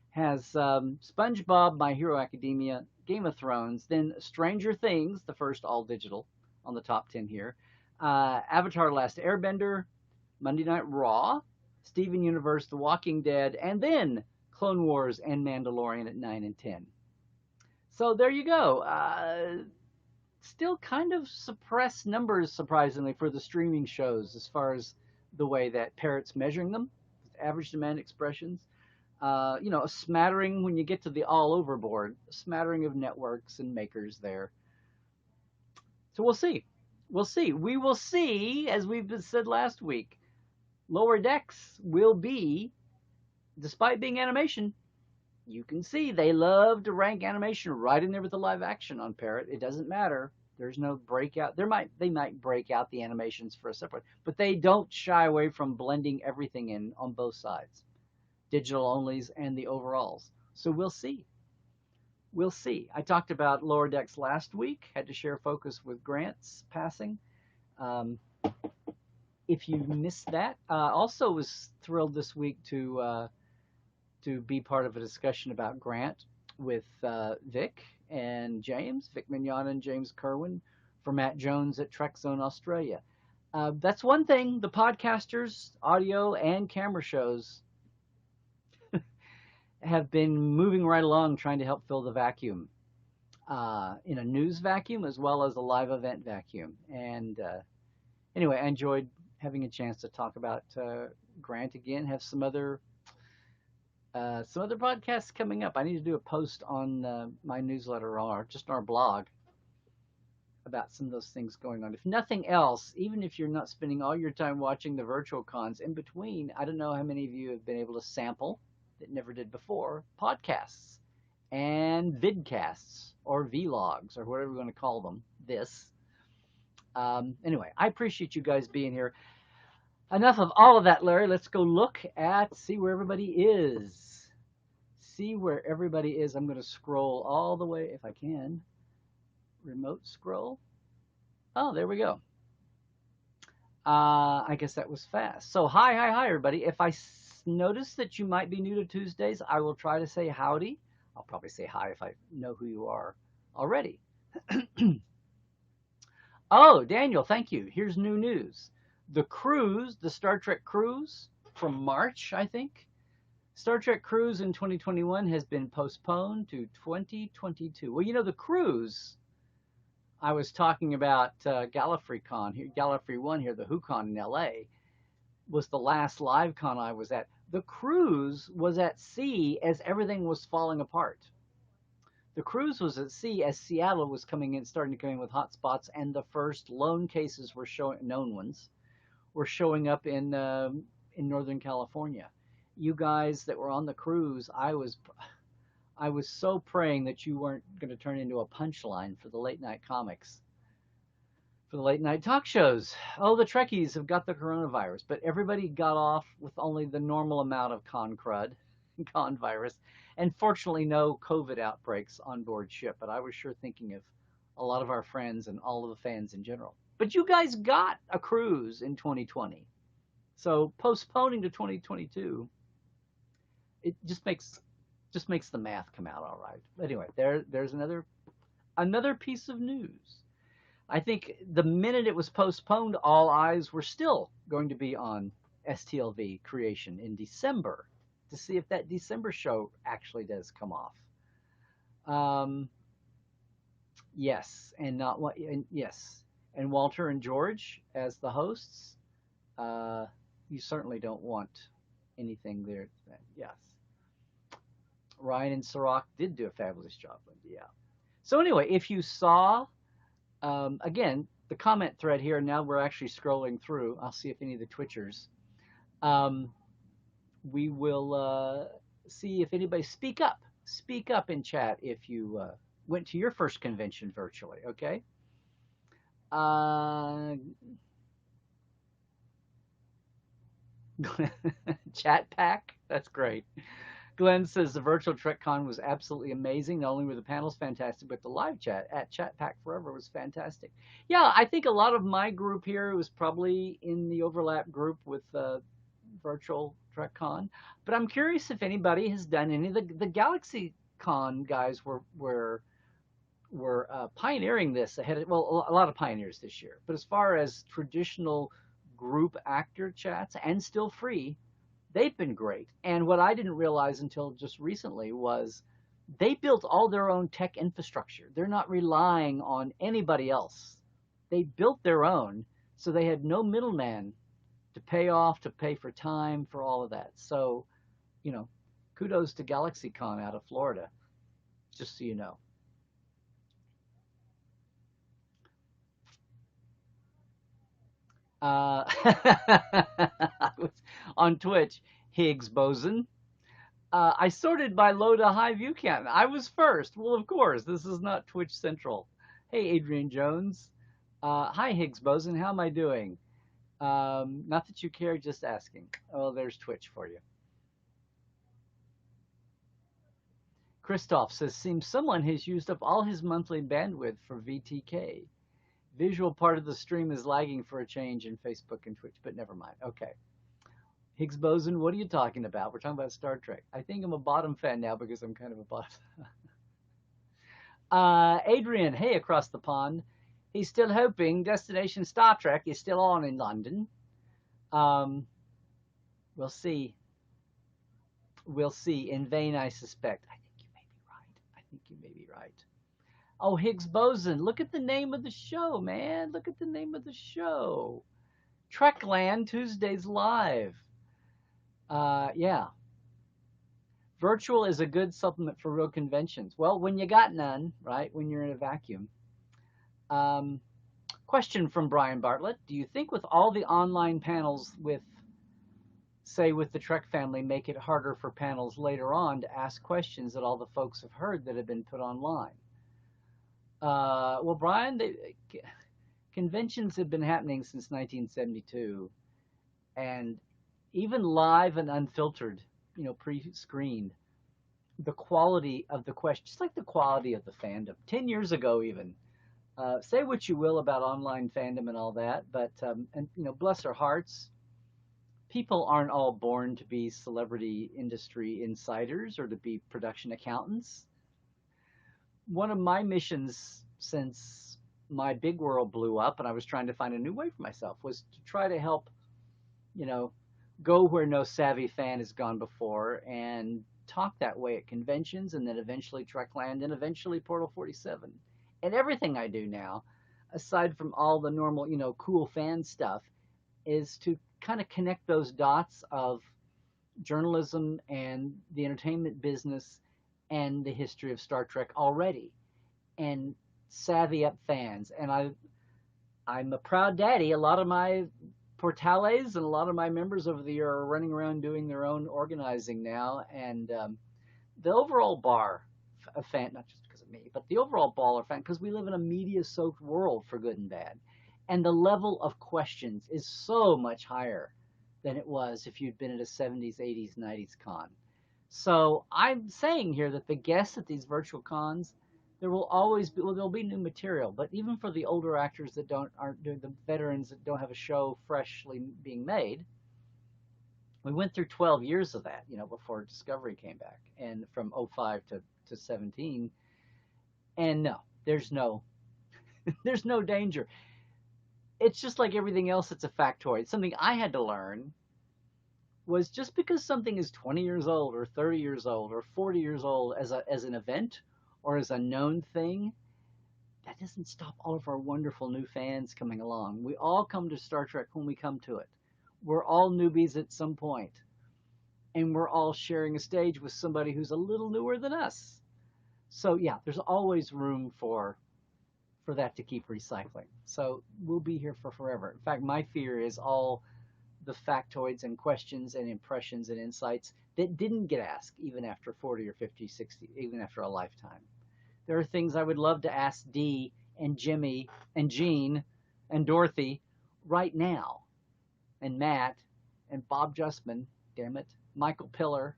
has SpongeBob, My Hero Academia, Game of Thrones, then Stranger Things, the first all digital on the top 10 here, Avatar: Last Airbender, Monday Night Raw, Steven Universe, The Walking Dead, and then Clone Wars and Mandalorian at 9 and 10. So there you go. Still kind of suppressed numbers, surprisingly, for the streaming shows as far as the way that Parrot's measuring them, average demand expressions. A smattering when you get to the all overboard, a smattering of networks and makers there. So we'll see. We will see, as we've said last week, Lower Decks will be, despite being animation, you can see they love to rank animation right in there with the live action on Parrot. It doesn't matter. There's no breakout. They might break out the animations for a separate, but they don't shy away from blending everything in on both sides, digital onlys and the overalls. So we'll see. I talked about Lower Decks last week. Had to share focus with Grant's passing. If you missed that, also was thrilled this week to be part of a discussion about Grant with Vic and James, Vic Mignon and James Kerwin for Matt Jones at Trek Zone Australia. That's one thing. The podcasters, audio and camera shows have been moving right along trying to help fill the vacuum in a news vacuum as well as a live event vacuum. And anyway, I enjoyed having a chance to talk about Grant again. Have some other podcasts coming up. I need to do a post on my newsletter or just our blog about some of those things going on. If nothing else, even if you're not spending all your time watching the virtual cons, in between, I don't know how many of you have been able to sample, that never did before, podcasts and vidcasts or vlogs or whatever you want to call them. Anyway, I appreciate you guys being here. Enough of all of that, Larry. Let's go see where everybody is. see where everybody is. I'm going to scroll all the way if I can. Remote scroll. Oh, there we go. I guess that was fast. So hi, everybody. If I notice that you might be new to Tuesdays, I will try to say howdy. I'll probably say hi if I know who you are already. Oh, Daniel, thank you. Here's new news. The cruise, the Star Trek cruise from March, I think. Star Trek cruise in 2021 has been postponed to 2022. Well, you know, the cruise, I was talking about Gallifrey Con here, Gallifrey 1 here, the WhoCon in LA, was the last live con I was at. The cruise was at sea as everything was falling apart. The cruise was at sea as Seattle was starting to come in with hotspots, and the first lone cases were known ones, were showing up in Northern California. You guys that were on the cruise, I was so praying that you weren't going to turn into a punchline for the late night comics, for the late night talk shows. Oh, the Trekkies have got the coronavirus, but everybody got off with only the normal amount of con crud, con virus, and fortunately no COVID outbreaks on board ship. But I was sure thinking of a lot of our friends and all of the fans in general. But you guys got a cruise in 2020, so postponing to 2022, it just makes the math come out all right. Anyway, there's another piece of news. I think the minute it was postponed, all eyes were still going to be on STLV creation in December to see if that December show actually does come off. Yes, and not what? Yes, and Walter and George as the hosts. You certainly don't want anything there. Yes. Ryan and Sirach did do a fabulous job, Linda. Yeah. So anyway, if you saw, again, the comment thread here, now we're actually scrolling through. I'll see if any of the Twitchers. We will see if anybody speak up in chat if you went to your first convention virtually. Okay. Chat pack. That's great. Glenn says the virtual TrekCon was absolutely amazing. Not only were the panels fantastic, but the live chat at Chat Pack Forever was fantastic. Yeah, I think a lot of my group here was probably in the overlap group with virtual TrekCon. But I'm curious if anybody has done any of the Galaxy Con guys were pioneering this ahead of, well, a lot of pioneers this year. But as far as traditional group actor chats and still free, they've been great. And what I didn't realize until just recently was they built all their own tech infrastructure. They're not relying on anybody else. They built their own, so they had no middleman to pay for time, for all of that. So, you know, kudos to GalaxyCon out of Florida, just so you know. On Twitch, Higgs boson. I sorted by low to high view count. I was first. Well, of course, this is not Twitch Central. Hey, Adrian Jones. Hi, Higgs boson. How am I doing? Not that you care, just asking. Oh, there's Twitch for you. Christoph says, seems someone has used up all his monthly bandwidth for VTK. Visual part of the stream is lagging for a change in Facebook and Twitch, but never mind. Okay. Higgs boson, what are you talking about? We're talking about Star Trek. I think I'm a bottom fan now because I'm kind of a bottom. Adrian, hey, across the pond. He's still hoping Destination Star Trek is still on in London. We'll see. We'll see. In vain, I suspect. I think you may be right. I think you may be right. Oh, Higgs boson. Look at the name of the show, man. Look at the name of the show. Trekland, Tuesdays Live. Yeah. Virtual is a good supplement for real conventions. Well, when you got none, right? When you're in a vacuum. Question from Brian Bartlett. Do you think with all the online panels with the Trek family make it harder for panels later on to ask questions that all the folks have heard that have been put online? Well, Brian, conventions have been happening since 1972, and even live and unfiltered, you know, pre-screened, the quality of the question, just like the quality of the fandom. 10 years ago, even, say what you will about online fandom and all that, but and bless their hearts, people aren't all born to be celebrity industry insiders or to be production accountants. One of my missions since my big world blew up and I was trying to find a new way for myself was to try to help, you know, go where no savvy fan has gone before and talk that way at conventions and then eventually Trekland and eventually Portal 47. And everything I do now, aside from all the normal, cool fan stuff, is to kind of connect those dots of journalism and the entertainment business and the history of Star Trek already and savvy up fans. And I'm a proud daddy. A lot of my portales and a lot of my members over the year are running around doing their own organizing now. And the overall bar of fan, not just because of me, but the overall ball of fan, because we live in a media soaked world for good and bad. And the level of questions is so much higher than it was if you'd been at a 70s, 80s, 90s con. So I'm saying here that the guests at these virtual cons, there will always be, well, there'll be new material, but even for the older actors that aren't doing, the veterans that don't have a show freshly being made, we went through 12 years of that, before Discovery came back, and from '05 to 17, and no, there's no, there's no danger. It's just like everything else. It's a factoid. Something I had to learn was just because something is 20 years old or 30 years old or 40 years old as an event or as a known thing, that doesn't stop all of our wonderful new fans coming along. We all come to Star Trek when we come to it. We're all newbies at some point, and we're all sharing a stage with somebody who's a little newer than us. So yeah, there's always room for that to keep recycling. So we'll be here for forever. In fact, my fear is all the factoids and questions and impressions and insights that didn't get asked even after 40 or 50, 60, even after a lifetime. There are things I would love to ask Dee and Jimmy and Gene and Dorothy right now, and Matt and Bob Justman, damn it, Michael Pillar.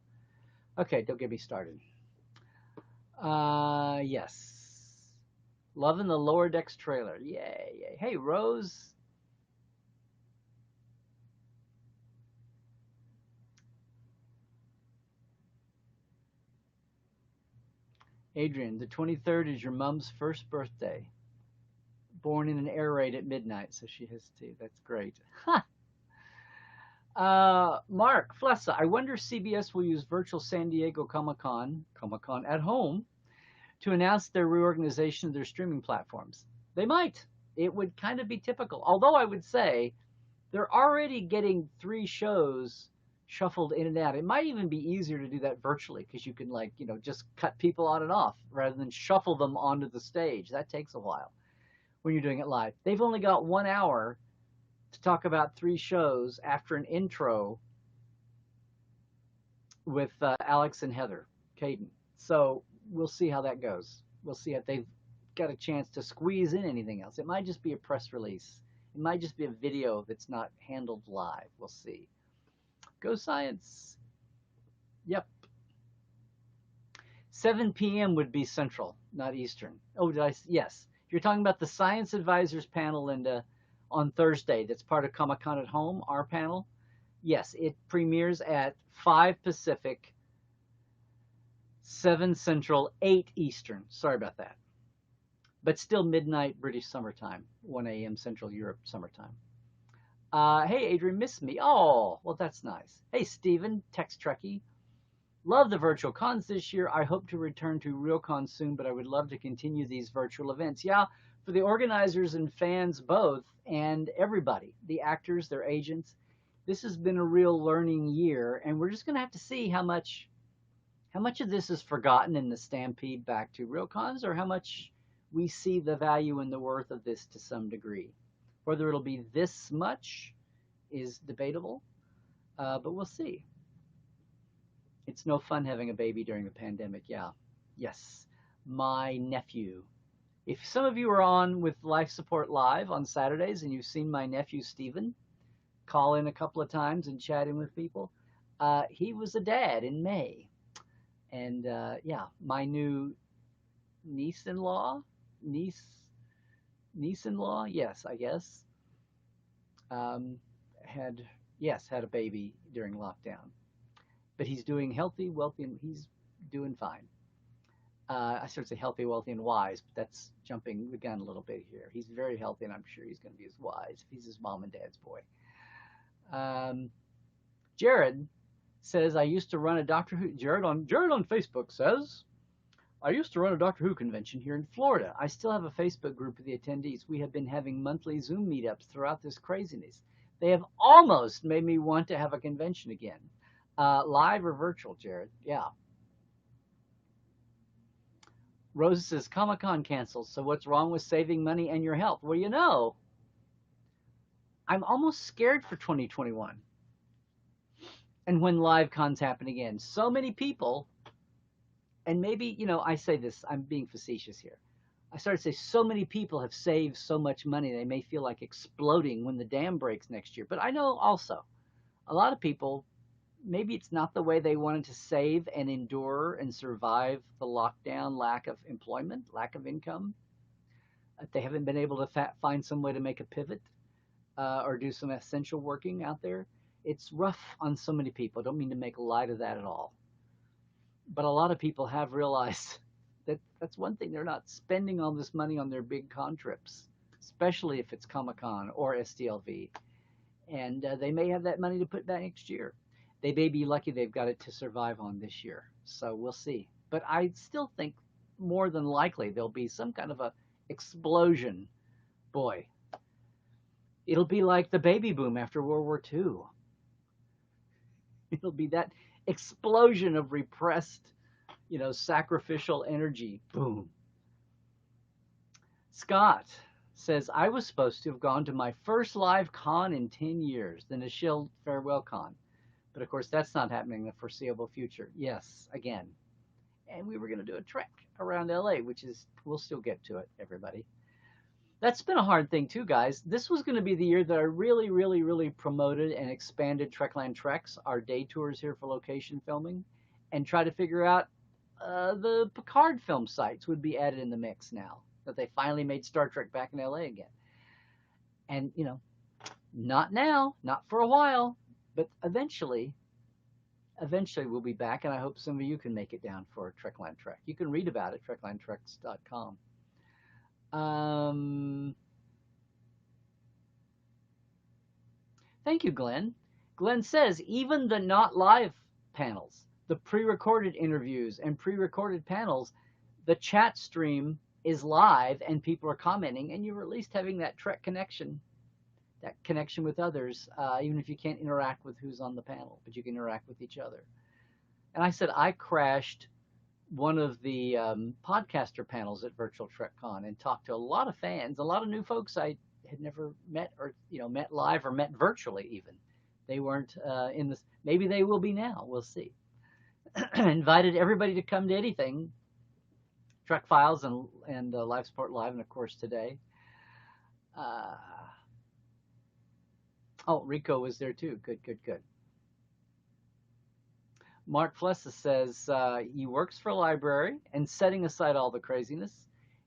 Okay, don't get me started. Yes. Loving the Lower Decks trailer. Yay, yay. Hey, Rose. Adrian, the 23rd is your mom's first birthday. Born in an air raid at midnight, so she has to. That's great. Mark Flessa, I wonder if CBS will use virtual San Diego Comic-Con at home to announce their reorganization of their streaming platforms. They might. It would kind of be typical. Although I would say they're already getting 3 shows shuffled in and out. It might even be easier to do that virtually because you can just cut people on and off rather than shuffle them onto the stage. That takes a while when you're doing it live. They've only got 1 hour to talk about 3 shows after an intro with Alex and Heather Caden. So we'll see how that goes. We'll see if they've got a chance to squeeze in anything else. It might just be a press release. It might just be a video that's not handled live. We'll see. Go Science. Yep. 7 p.m. would be Central, not Eastern. Oh, yes. You're talking about the Science Advisors panel, Linda, on Thursday. That's part of Comic-Con at Home, our panel. Yes, it premieres at 5 Pacific, 7 Central, 8 Eastern. Sorry about that. But still midnight British summertime, 1 a.m. Central Europe summertime. Hey, Adrian, miss me. Oh, well, that's nice. Hey, Steven, Text Trekkie. Love the virtual cons this year. I hope to return to real cons soon, but I would love to continue these virtual events. Yeah, for the organizers and fans both, and everybody, the actors, their agents, this has been a real learning year, and we're just going to have to see how much of this is forgotten in the stampede back to real cons, or how much we see the value and the worth of this to some degree. Whether it'll be this much is debatable, but we'll see. It's no fun having a baby during the pandemic. Yeah. Yes. My nephew. If some of you are on with Life Support Live on Saturdays and you've seen my nephew Stephen call in a couple of times and chat in with people, he was a dad in May. And yeah, my new niece-in-law, niece, niece-in-law, yes, I guess, um, had had a baby during lockdown. But he's doing healthy, wealthy, and he's doing fine. I should say healthy, wealthy, and wise, but that's jumping the gun a little bit here. He's very healthy, and I'm sure he's going to be as wise if he's his mom and dad's boy. Um, Jared says, I used to run a Doctor Who. Jared on Facebook says, I used to run a Doctor Who convention here in Florida. I still have a Facebook group of the attendees. We have been having monthly Zoom meetups throughout this craziness. They have almost made me want to have a convention again. Live or virtual, Jared? Yeah. Rose says Comic-Con canceled, so what's wrong with saving money and your health? Well, I'm almost scared for 2021. And when live cons happen again, so many people, and maybe, I say this, I'm being facetious here. I started to say so many people have saved so much money, they may feel like exploding when the dam breaks next year. But I know also a lot of people, maybe it's not the way they wanted to save and endure and survive the lockdown, lack of employment, lack of income. They haven't been able to find some way to make a pivot or do some essential working out there. It's rough on so many people. I don't mean to make light of that at all. But a lot of people have realized that that's one thing. They're not spending all this money on their big con trips, especially if it's Comic-Con or STLV. And they may have that money to put back next year. They may be lucky they've got it to survive on this year. So we'll see. But I still think more than likely there'll be some kind of a explosion. Boy, it'll be like the baby boom after World War II. It'll be that explosion of repressed, sacrificial energy. Boom. Scott says, I was supposed to have gone to my first live con in 10 years, the Nashil Farewell Con. But of course, that's not happening in the foreseeable future. Yes, again. And we were going to do a trek around LA, which is, we'll still get to it, everybody. That's been a hard thing too, guys. This was going to be the year that I really, really, really promoted and expanded Trekland Treks, our day tours here for location filming, and try to figure out the Picard film sites would be added in the mix now that they finally made Star Trek back in LA again. And, not now, not for a while, but eventually we'll be back, and I hope some of you can make it down for Trekland Trek. You can read about it, treklandtreks.com. Thank you, Glenn. Glenn says, even the not live panels, the pre-recorded interviews and pre-recorded panels, the chat stream is live and people are commenting, and you're at least having that Trek connection, that connection with others, even if you can't interact with who's on the panel, but you can interact with each other. And I said I crashed one of the podcaster panels at Virtual TrekCon and talked to a lot of fans, a lot of new folks I had never met or met live or met virtually even. They weren't in this. Maybe they will be now. We'll see. Invited everybody to come to anything. Trek Files and Live Support Live, and of course today. Oh, Rico was there too. Good, good, good. Mark Flessa says he works for a library, and setting aside all the craziness,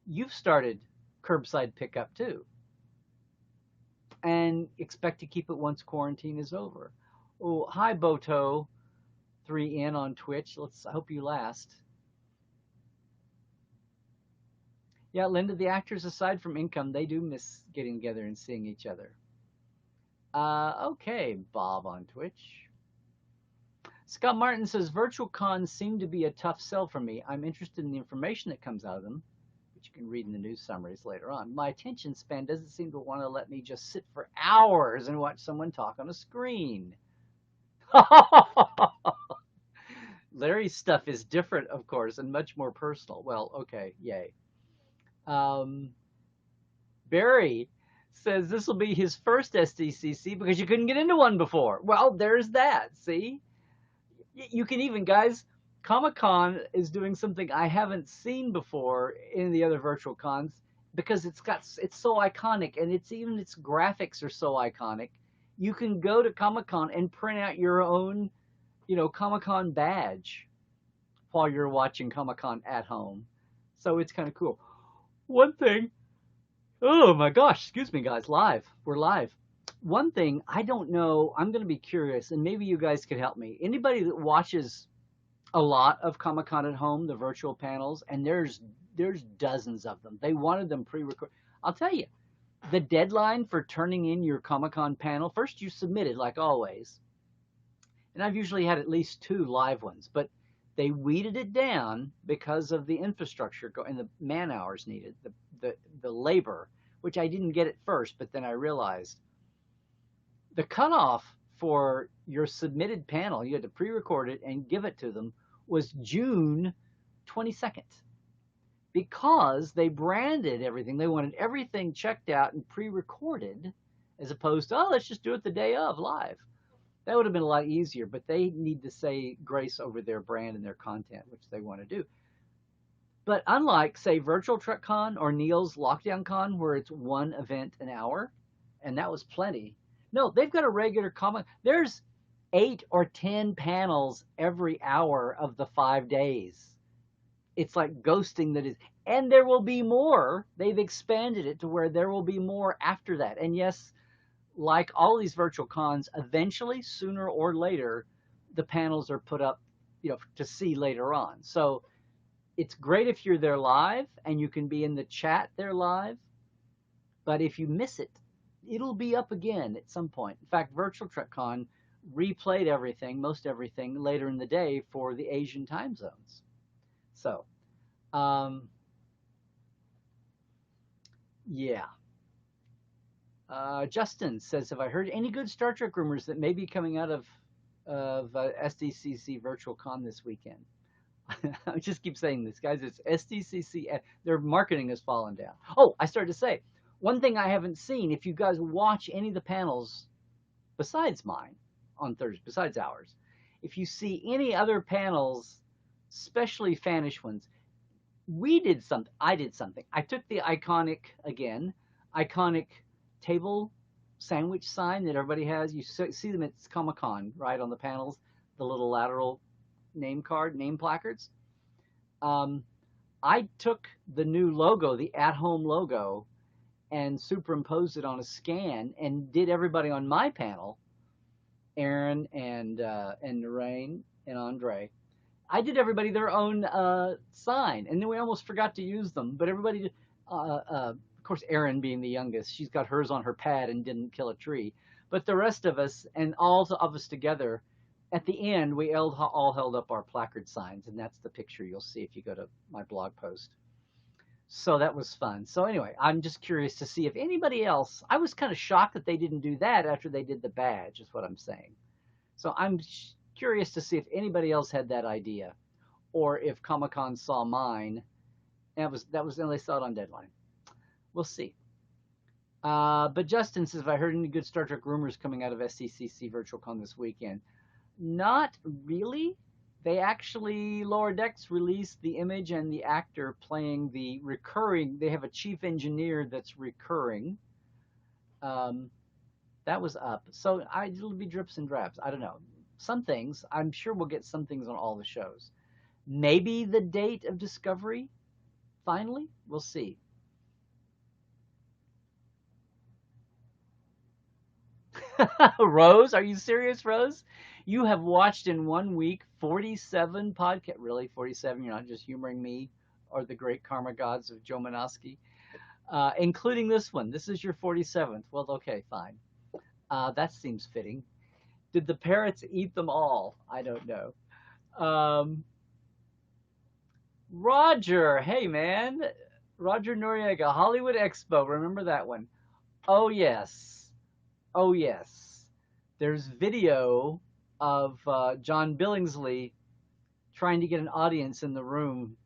you've started curbside pickup too, and expect to keep it once quarantine is over. Oh, hi Boto, 3N on Twitch. I hope you last. Yeah, Linda, the actors, aside from income, they do miss getting together and seeing each other. Okay, Bob on Twitch. Scott Martin says, virtual cons seem to be a tough sell for me. I'm interested in the information that comes out of them, which you can read in the news summaries later on. My attention span doesn't seem to want to let me just sit for hours and watch someone talk on a screen. Larry's stuff is different, of course, and much more personal. Well, okay, yay. Barry says this will be his first SDCC because you couldn't get into one before. Well, there's that, see? You can even, guys, Comic-Con is doing something I haven't seen before in the other virtual cons because it's so iconic, and its graphics are so iconic. You can go to Comic-Con and print out your own, Comic-Con badge while you're watching Comic-Con at home. So it's kind of cool. One thing, oh my gosh, excuse me, guys, live. We're live. One thing, I don't know, I'm going to be curious, and maybe you guys could help me. Anybody that watches a lot of Comic-Con at home, the virtual panels, and there's dozens of them. They wanted them pre-recorded. I'll tell you, the deadline for turning in your Comic-Con panel, first you submit it like always, and I've usually had at least 2 live ones, but they weeded it down because of the infrastructure and the man hours needed, the labor, which I didn't get at first, but then I realized the cutoff for your submitted panel, you had to pre-record it and give it to them, was June 22nd. Because they branded everything. They wanted everything checked out and pre-recorded as opposed to, oh, let's just do it the day of live. That would have been a lot easier, but they need to say grace over their brand and their content, which they want to do. But unlike, say, Virtual Trekland or Neil's Lockdown Con, where it's one event an hour, and that was plenty. No, they've got a regular comic. There's 8 or 10 panels every hour of the 5 days. It's like ghosting that is, and there will be more. They've expanded it to where there will be more after that. And yes, like all these virtual cons, eventually, sooner or later, the panels are put up, to see later on. So it's great if you're there live and you can be in the chat there live. But if you miss it, it'll be up again at some point. In fact, Virtual TrekCon replayed everything, most everything, later in the day for the Asian time zones. So, yeah. Justin says, have I heard any good Star Trek rumors that may be coming out of SDCC Virtual Con this weekend? I just keep saying this, guys. It's SDCC. Their marketing has fallen down. Oh, I started to say, one thing I haven't seen, if you guys watch any of the panels besides mine on Thursday, besides ours, if you see any other panels, especially fanish ones, I did something. I took the iconic table sandwich sign that everybody has. You see them at Comic-Con, right, on the panels, the little lateral name placards. I took the new logo, the at-home logo, and superimposed it on a scan and did everybody on my panel, Aaron and Narain and Andre. I did everybody their own sign, and then we almost forgot to use them. But everybody did, of course, Erin being the youngest, she's got hers on her pad and didn't kill a tree. But the rest of us, and all of us together, at the end, we all held up our placard signs, and that's the picture you'll see if you go to my blog post. So that was fun. So anyway, I'm just curious to see if anybody else, I was kind of shocked that they didn't do that after they did the badge, is what I'm saying. So I'm curious to see if anybody else had that idea, or if Comic-Con saw mine. And they saw it on deadline. We'll see. But Justin says, have I heard any good Star Trek rumors coming out of SCCC Virtual Con this weekend? Not really. They actually, Lower Decks released the image and the actor playing the recurring. They have a chief engineer that's recurring. That was up. So it'll be drips and drabs. I don't know. Some things, I'm sure we'll get some things on all the shows. Maybe the date of Discovery, finally? We'll see. Rose, are you serious, Rose? You have watched in 1 week 47 podcasts. Really, 47? You're not just humoring me or the great karma gods of Joe Manoski, including this one. This is your 47th. Well, okay, fine. That seems fitting. Did the parrots eat them all? I don't know. Roger, hey man. Roger Noriega, Hollywood Expo. Remember that one? Oh, yes. Oh, yes. There's video of John Billingsley trying to get an audience in the room.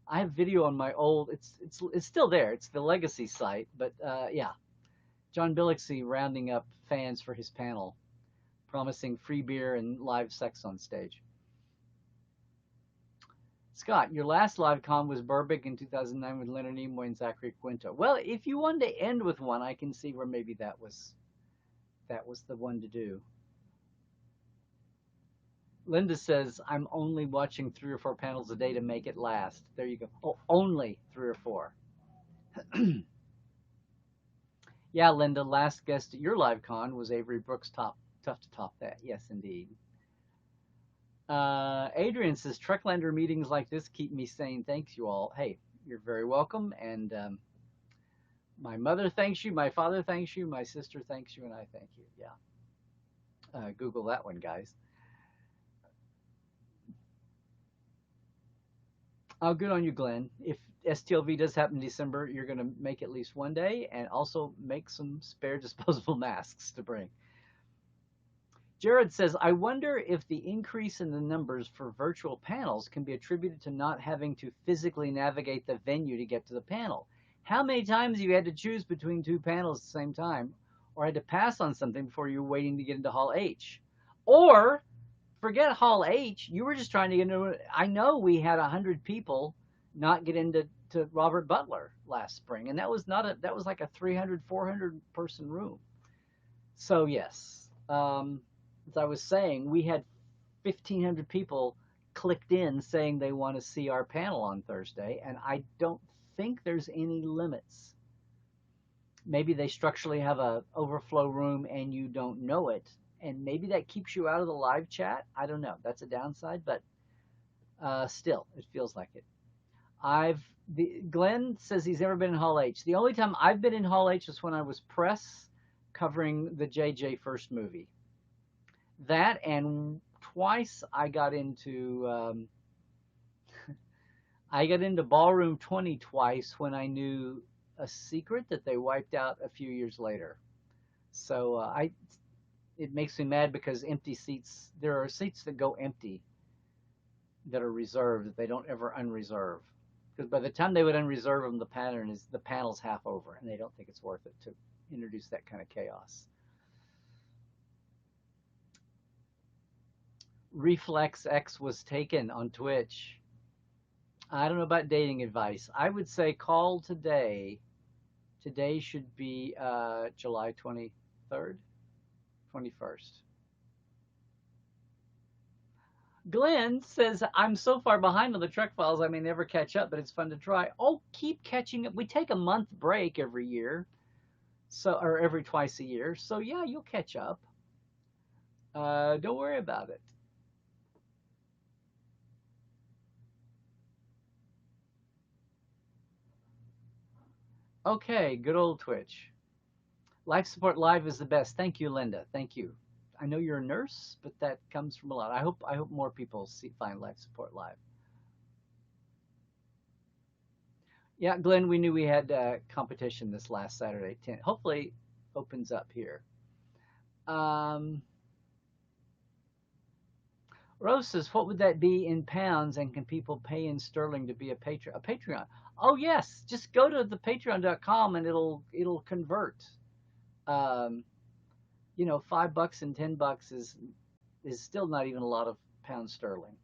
I have video on my old, it's still there. It's the Legacy site, but yeah. John Billingsley rounding up fans for his panel, promising free beer and live sex on stage. Scott, your last live con was Burbank in 2009 with Leonard Nimoy and Zachary Quinto. Well, if you wanted to end with one, I can see where maybe that was the one to do. Linda says, I'm only watching 3 or 4 panels a day to make it last. There you go. Oh, only 3 or 4. Yeah, Linda, last guest at your live con was Avery Brooks. Tough to top that. Yes, indeed. Adrian says, Treklander meetings like this keep me sane. Thanks, you all. Hey, you're very welcome. And my mother thanks you. My father thanks you. My sister thanks you. And I thank you. Yeah. Google that one, guys. Oh, good on you, Glenn. If STLV does happen in December, you're going to make at least one day and also make some spare disposable masks to bring. Jared says, I wonder if the increase in the numbers for virtual panels can be attributed to not having to physically navigate the venue to get to the panel. How many times have you had to choose between 2 panels at the same time, or had to pass on something before you were waiting to get into Hall H? Or forget Hall H, you were just trying to get into it. I know we had 100 people not get into Robert Butler last spring, and that was like a 300, 400 person room. So yes, as I was saying, we had 1,500 people clicked in saying they want to see our panel on Thursday, and I don't think there's any limits. Maybe they structurally have a overflow room and you don't know it, and maybe that keeps you out of the live chat. I don't know. That's a downside, but still, it feels like it. Glenn says he's never been in Hall H. The only time I've been in Hall H was when I was press covering the JJ first movie. That, and twice I got into Ballroom 20 twice when I knew a secret that they wiped out a few years later. So it makes me mad because empty seats, there are seats that go empty that are reserved that they don't ever unreserve. Because by the time they would unreserve them, the panel's half over, and they don't think it's worth it to introduce that kind of chaos. Reflex X was taken on Twitch. I don't know about dating advice. I would say call today. Today should be July 23rd, 21st. Glenn says, I'm so far behind on the Trek Files I may never catch up, but it's fun to try. Oh, keep catching up. We take a month break every year, or every twice a year. So yeah, you'll catch up. Don't worry about it. Okay, good old Twitch. Life Support Live is the best. Thank you, Linda. Thank you. I know you're a nurse, but that comes from a lot. I hope more people find Life Support Live. Yeah, Glenn, we knew we had competition this last Saturday. Hopefully opens up here. Rose says, what would that be in pounds, and can people pay in sterling to be a Patreon? Oh, yes. Just go to the patreon.com and it'll convert. $5 and $10 is still not even a lot of pounds sterling.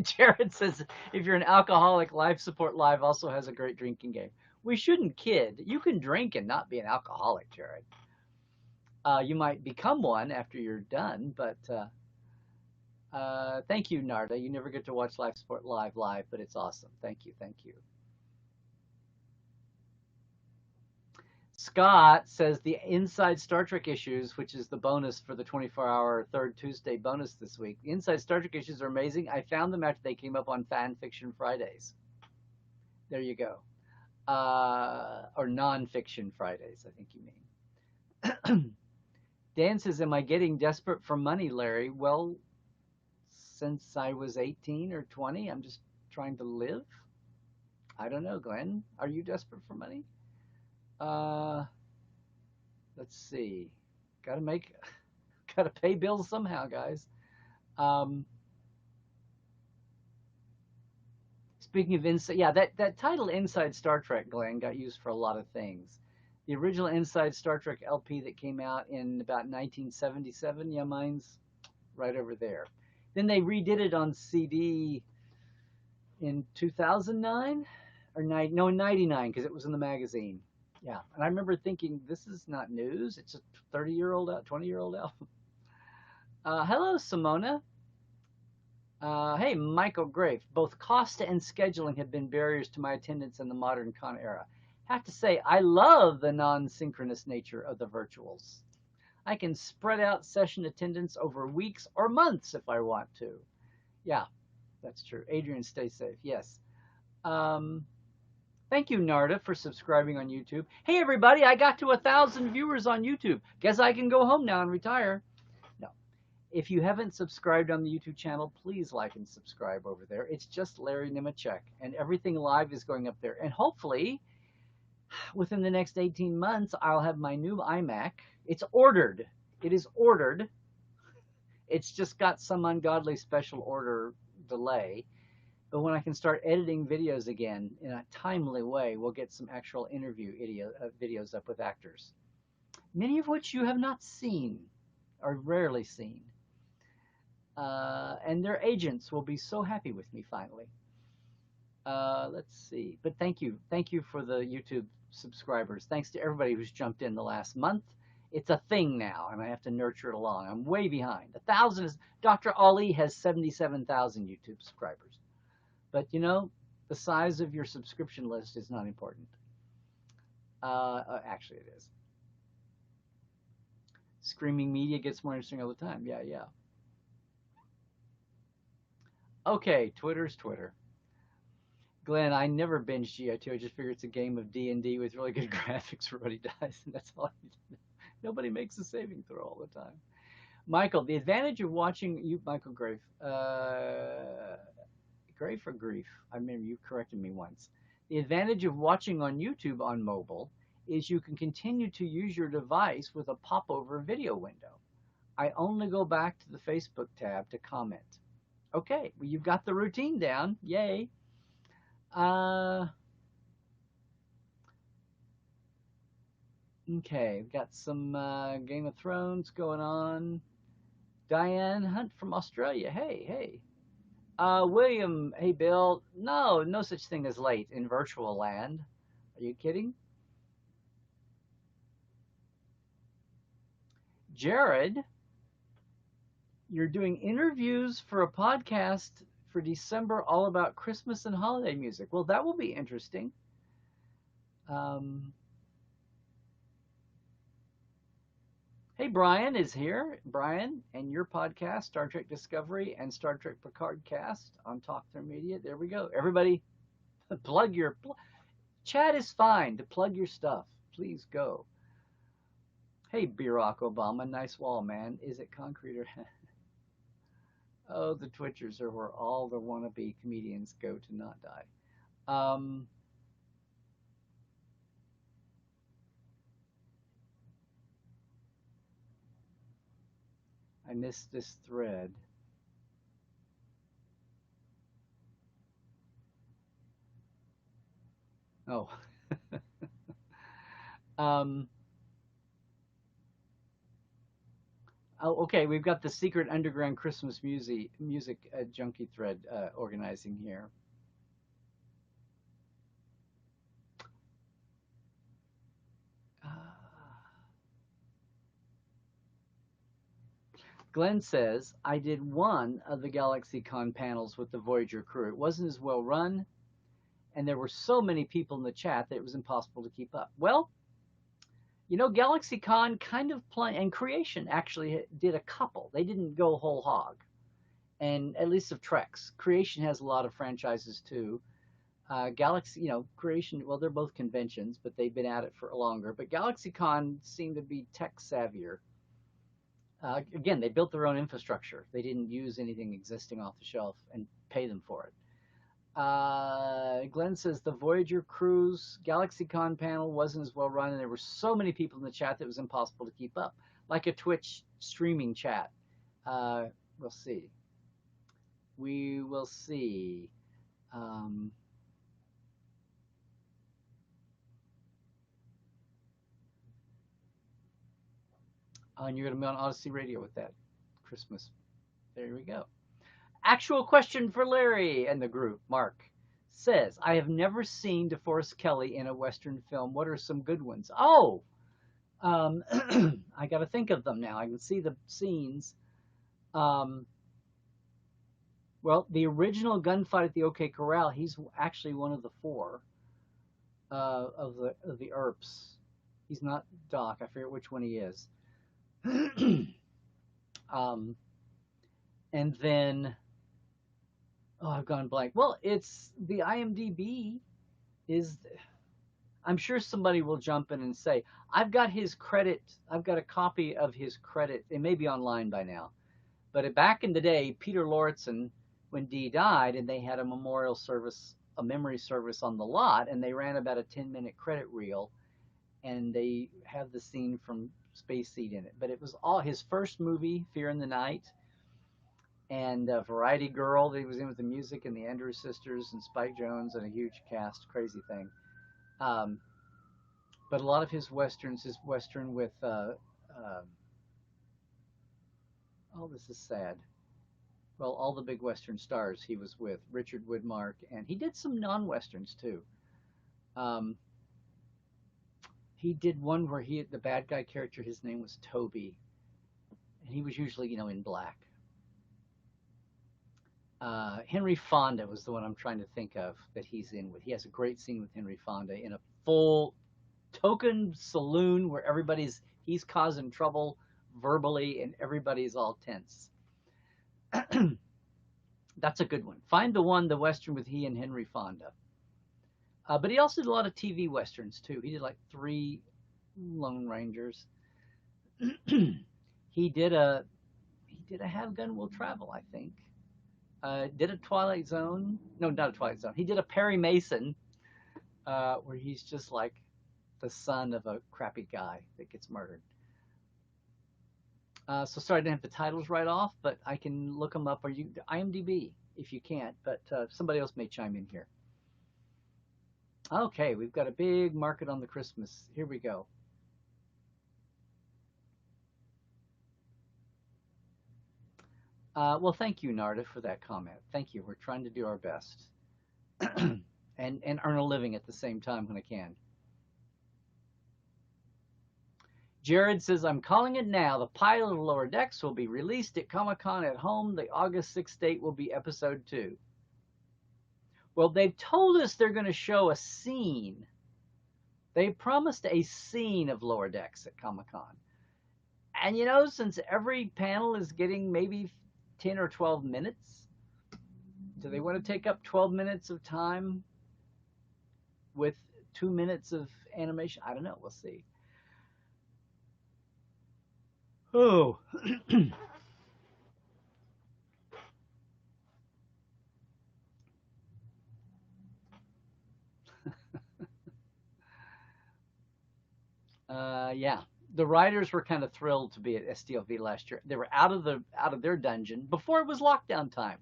Jared says, if you're an alcoholic, Life Support Live also has a great drinking game. We shouldn't kid. You can drink and not be an alcoholic, Jared. You might become one after you're done, but thank you, Narda. You never get to watch Life Support Live, but it's awesome. Thank you. Scott says the Inside Star Trek issues, which is the bonus for the 24-hour third Tuesday bonus this week. The Inside Star Trek issues are amazing. I found them after they came up on Fan Fiction Fridays. There you go. Or Non-Fiction Fridays, I think you mean. Dan says, am I getting desperate for money, Larry? Well, since I was 18 or 20, I'm just trying to live. I don't know, Glenn. Are you desperate for money? Let's see. Gotta pay bills somehow, guys. Speaking of inside, yeah, that title Inside Star Trek, Glenn, got used for a lot of things. The original Inside Star Trek LP that came out in about 1977, yeah, mine's right over there. Then they redid it on CD in 2009 or 99 because it was in the magazine. Yeah, and I remember thinking, this is not news. It's a 30-year-old, 20-year-old album. Hello, Simona. Hey, Michael Grafe. Both cost and scheduling have been barriers to my attendance in the modern con era. Have to say, I love the non-synchronous nature of the virtuals. I can spread out session attendance over weeks or months if I want to. Yeah, that's true. Adrian, stay safe. Yes. Um, Thank you, Narda, for subscribing on YouTube. Hey, everybody, I got to 1,000 viewers on YouTube. Guess I can go home now and retire. No. If you haven't subscribed on the YouTube channel, please like and subscribe over there. It's just Larry Nemecek, and everything live is going up there. And hopefully, within the next 18 months, I'll have my new iMac. It's ordered. It is ordered. It's just got some ungodly special order delay. But when I can start editing videos again in a timely way, we'll get some actual interview videos up with actors, many of which you have not seen or rarely seen. And their agents will be so happy with me finally. Let's see. But thank you. Thank you for the YouTube subscribers. Thanks to everybody who's jumped in the last month. It's a thing now, and I have to nurture it along. I'm way behind. 1,000 is, Dr. Ali has 77,000 YouTube subscribers. But you know, the size of your subscription list is not important. Actually, it is. Screaming media gets more interesting all the time. Yeah, yeah. Okay, Twitter's Twitter. Glenn, I never binge GI2. I just figure it's a game of D&D with really good graphics for what he does, and that's all I need to know. Nobody makes a saving throw all the time. Michael, the advantage of watching you, Michael Grave, Grave or Grief? I remember you corrected me once. The advantage of watching on YouTube on mobile is you can continue to use your device with a pop-over video window. I only go back to the Facebook tab to comment. Okay, well, you've got the routine down. Yay. Okay, we've got some Game of Thrones going on. Diane Hunt from Australia. Hey, hey. William, hey, Bill. No, no such thing as late in virtual land. Are you kidding? Jared, you're doing interviews for a podcast for December all about Christmas and holiday music. Well, that will be interesting. Hey, Brian is here. Brian, and your podcast, Star Trek Discovery and Star Trek Picard Cast on Talk Their Media. There we go. Everybody, plug your chat is fine to plug your stuff. Please go. Hey, Barack Obama, nice wall, man. Is it concrete or? Oh, the Twitchers are where all the wannabe comedians go to not die. I missed this thread. Oh. Oh, okay. We've got the secret underground Christmas music junkie thread organizing here. Glenn says, I did one of the GalaxyCon panels with the Voyager crew. It wasn't as well run, and there were so many people in the chat that it was impossible to keep up. Well, you know, GalaxyCon kind of and Creation actually did a couple. They didn't go whole hog, and at least of Treks. Creation has a lot of franchises too. Galaxy, you know, Creation, well, they're both conventions, but they've been at it for longer. But GalaxyCon seemed to be tech savvier. Again, they built their own infrastructure. They didn't use anything existing off the shelf and pay them for it. Glenn says the Voyager Cruise GalaxyCon panel wasn't as well run, and there were so many people in the chat that it was impossible to keep up, like a Twitch streaming chat. We'll see. We will see. And you're going to be on Odyssey Radio with that Christmas. There we go. Actual question for Larry and the group. Mark says, I have never seen DeForest Kelley in a Western film. What are some good ones? Oh, I got to think of them now. I can see the scenes. Um, well, the original gunfight at the OK Corral, he's actually one of the four of the Earps. He's not Doc. I forget which one he is. um, and then, oh, I've gone blank. Well, it's the IMDb is. I'm sure somebody will jump in and say, I've got his credit. I've got a copy of his credit. It may be online by now. But back in the day, Peter Lorreson, when Dee died, and they had a memorial service, a memory service on the lot, and they ran about a 10-minute credit reel, and they have the scene from Space Seed in it. But it was all his first movie, Fear in the Night, and Variety Girl that he was in with the music, and the Andrews Sisters, and Spike Jones, and a huge cast, crazy thing. Um, but a lot of his westerns, his western with, oh, this is sad. Well, all the big western stars he was with, Richard Widmark, and he did some non-westerns too. Um, he did one where the bad guy character, his name was Toby, and he was usually, in black. Henry Fonda was the one I'm trying to think of that he's in with. He has a great scene with Henry Fonda in a full token saloon where he's causing trouble verbally and everybody's all tense. That's a good one. Find the western with he and Henry Fonda. But he also did a lot of TV westerns too. He did like 3 Lone Rangers. he did a Have Gun Will Travel, I think. Did a Twilight Zone. No, not a Twilight Zone. He did a Perry Mason, where he's just like the son of a crappy guy that gets murdered. So sorry I didn't have the titles right off, but I can look them up, or you IMDb if you can't. But somebody else may chime in here. Okay, we've got a big market on the Christmas. Here we go. Well, thank you, Narda, for that comment. Thank you. We're trying to do our best and earn a living at the same time when I can. Jared says, I'm calling it now. The pilot of Lower Decks will be released at Comic-Con at home. The August 6th date will be episode 2. Well, they've told us they're going to show a scene. They promised a scene of Lower Decks at Comic-Con. And since every panel is getting maybe 10 or 12 minutes, do they want to take up 12 minutes of time with 2 minutes of animation? I don't know. We'll see. Oh. Yeah. The writers were kind of thrilled to be at SDLV last year. They were out of their dungeon before it was lockdown time.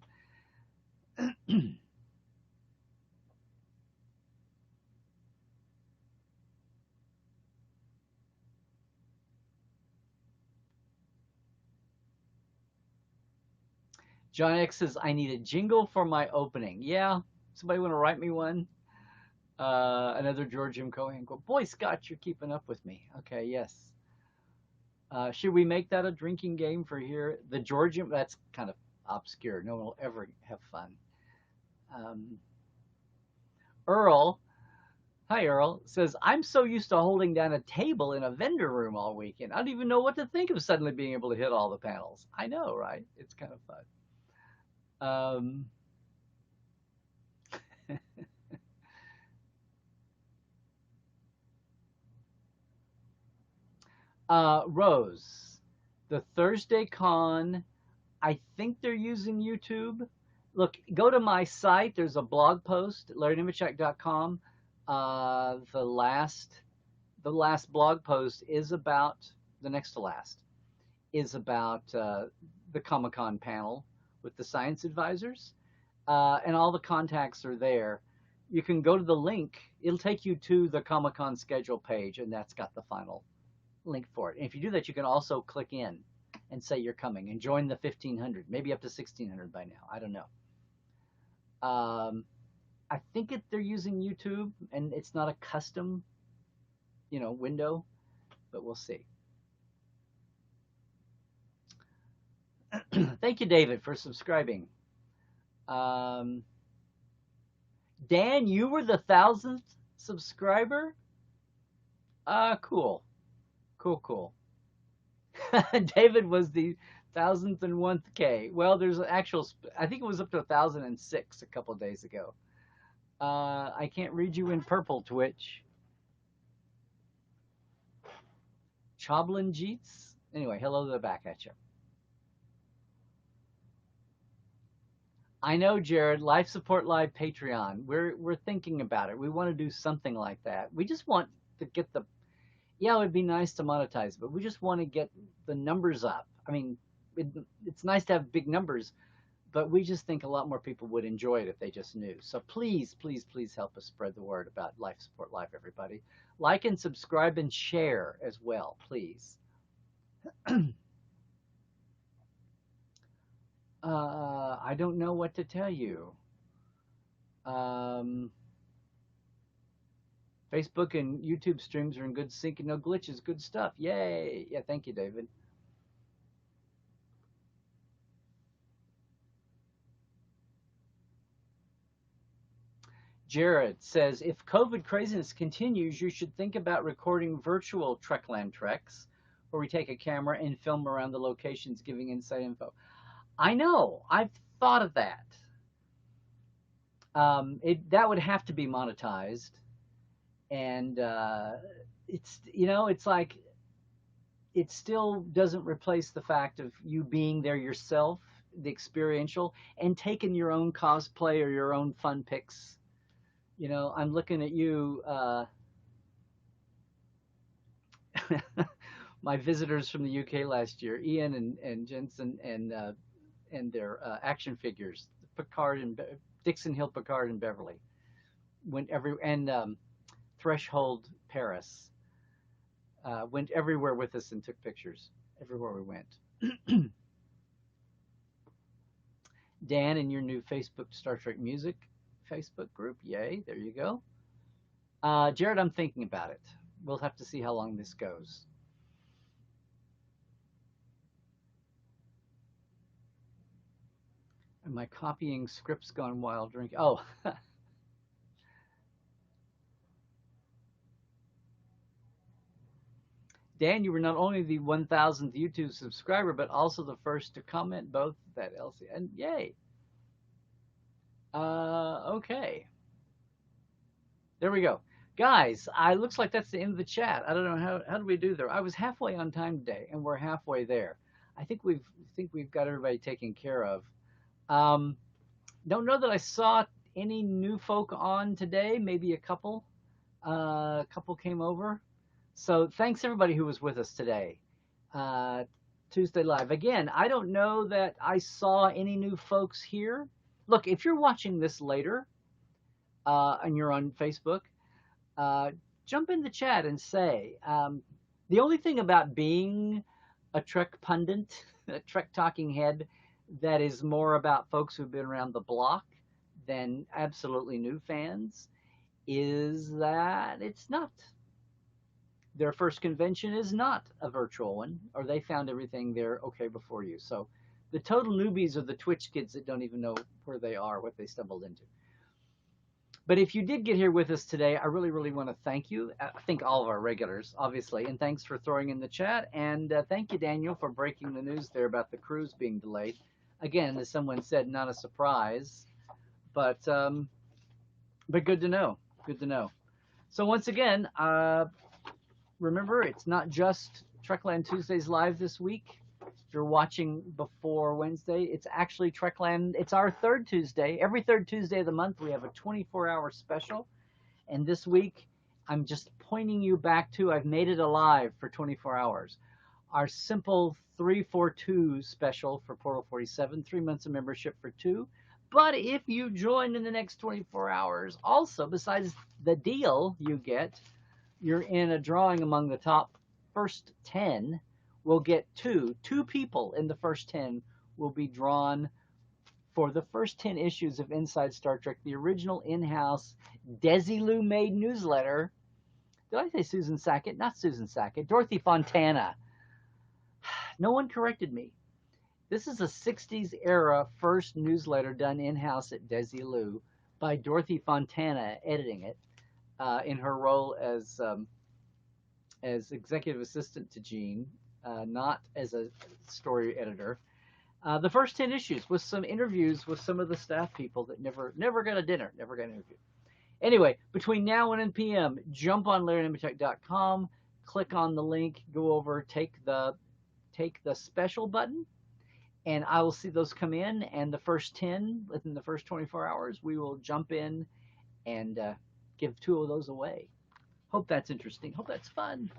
John X says, I need a jingle for my opening. Yeah. Somebody want to write me one? Another George M. Cohan quote. Boy, Scott, you're keeping up with me. Okay, yes. Should we make that a drinking game for here? The George M. That's kind of obscure. No one will ever have fun. Earl, hi Earl, says, I'm so used to holding down a table in a vendor room all weekend. I don't even know what to think of suddenly being able to hit all the panels. I know, right? It's kind of fun. Rose, the Thursday con, I think they're using YouTube. Look, go to my site. There's a blog post, LarryNemecek.com. The last blog post is about the next to last is about the Comic-Con panel with the science advisors, and all the contacts are there. You can go to the link. It'll take you to the Comic-Con schedule page, and that's got the final link for it. And if you do that, you can also click in and say you're coming and join the 1,500, maybe up to 1,600 by now. I don't know. I think they're using YouTube, and it's not a custom, window, but we'll see. Thank you, David, for subscribing. Um, Dan, you were the 1,000th subscriber? Cool. Cool, cool. David was the 1,001th K. Well, there's an actual, I think it was up to 1,006 a couple of days ago. I can't read you in purple, Twitch. Choblin Jeets? Anyway, hello to the back at you. I know, Jared. Life Support Live Patreon. We're thinking about it. We want to do something like that. We just want to get the, yeah, it would be nice to monetize, but we just want to get the numbers up. I mean, it's nice to have big numbers, but we just think a lot more people would enjoy it if they just knew. So please, please, please help us spread the word about Life Support Live, everybody. Like and subscribe and share as well, please. I don't know what to tell you. Facebook and YouTube streams are in good sync and no glitches. Good stuff. Yay. Yeah, thank you, David. Jared says, if COVID craziness continues, you should think about recording virtual Trekland treks where we take a camera and film around the locations giving inside info. I know. I've thought of that. That would have to be monetized. And it's like, it still doesn't replace the fact of you being there yourself, the experiential, and taking your own cosplay or your own fun pics. I'm looking at you, my visitors from the UK last year, Ian and Jensen, and their action figures, Picard and Dixon Hill, Picard and Beverly, and Threshold Paris, went everywhere with us and took pictures everywhere we went. Dan, in your new Facebook Star Trek Music Facebook group, yay, there you go. Jared, I'm thinking about it. We'll have to see how long this goes. Am I copying scripts gone wild drink? Oh. Dan, you were not only the 1,000th YouTube subscriber, but also the first to comment both that LC and yay. Okay. There we go. Guys, looks like that's the end of the chat. I don't know how did we do there. I was halfway on time today, and we're halfway there. I think we've got everybody taken care of. Don't know that I saw any new folk on today. Maybe a couple. A couple came over. So thanks everybody who was with us today. Tuesday Live. Again, I don't know that I saw any new folks here. Look, if you're watching this later and you're on Facebook, jump in the chat and say. The only thing about being a Trek pundit, a Trek talking head, that is more about folks who've been around the block than absolutely new fans, is that it's not. Their first convention is not a virtual one, or they found everything there okay before you. So the total newbies are the Twitch kids that don't even know where they are, what they stumbled into. But if you did get here with us today, I really, really want to thank you. I thank all of our regulars, obviously, and thanks for throwing in the chat. And thank you, Daniel, for breaking the news there about the cruise being delayed. Again, as someone said, not a surprise, but good to know. Good to know. So once again, remember, it's not just Trekland Tuesdays live this week. If you're watching before Wednesday, it's actually Trekland. It's our third Tuesday. Every third Tuesday of the month, we have a 24-hour special. And this week, I'm just pointing you back to, I've made it alive for 24 hours. Our simple 342 special for Portal 47, 3 months of membership for 2. But if you join in the next 24 hours, also, besides the deal you get, you're in a drawing among the top first 10. We'll get two people in the first 10 will be drawn for the first 10 issues of Inside Star Trek, the original in-house Desilu made newsletter. Did I say Susan Sackett? Not Susan Sackett. Dorothy Fontana. No one corrected me. This is a 60s era first newsletter done in-house at Desilu by Dorothy Fontana editing it in her role as executive assistant to Gene, not as a story editor. The first 10 issues with some interviews with some of the staff people that never got a dinner, never got an interview. Anyway, between now and 9 p.m., jump on LarryNemecek.com, click on the link, go over, take the special button, and I will see those come in. And the first 10 within the first 24 hours, we will jump in and give 2 of those away. Hope that's interesting. Hope that's fun.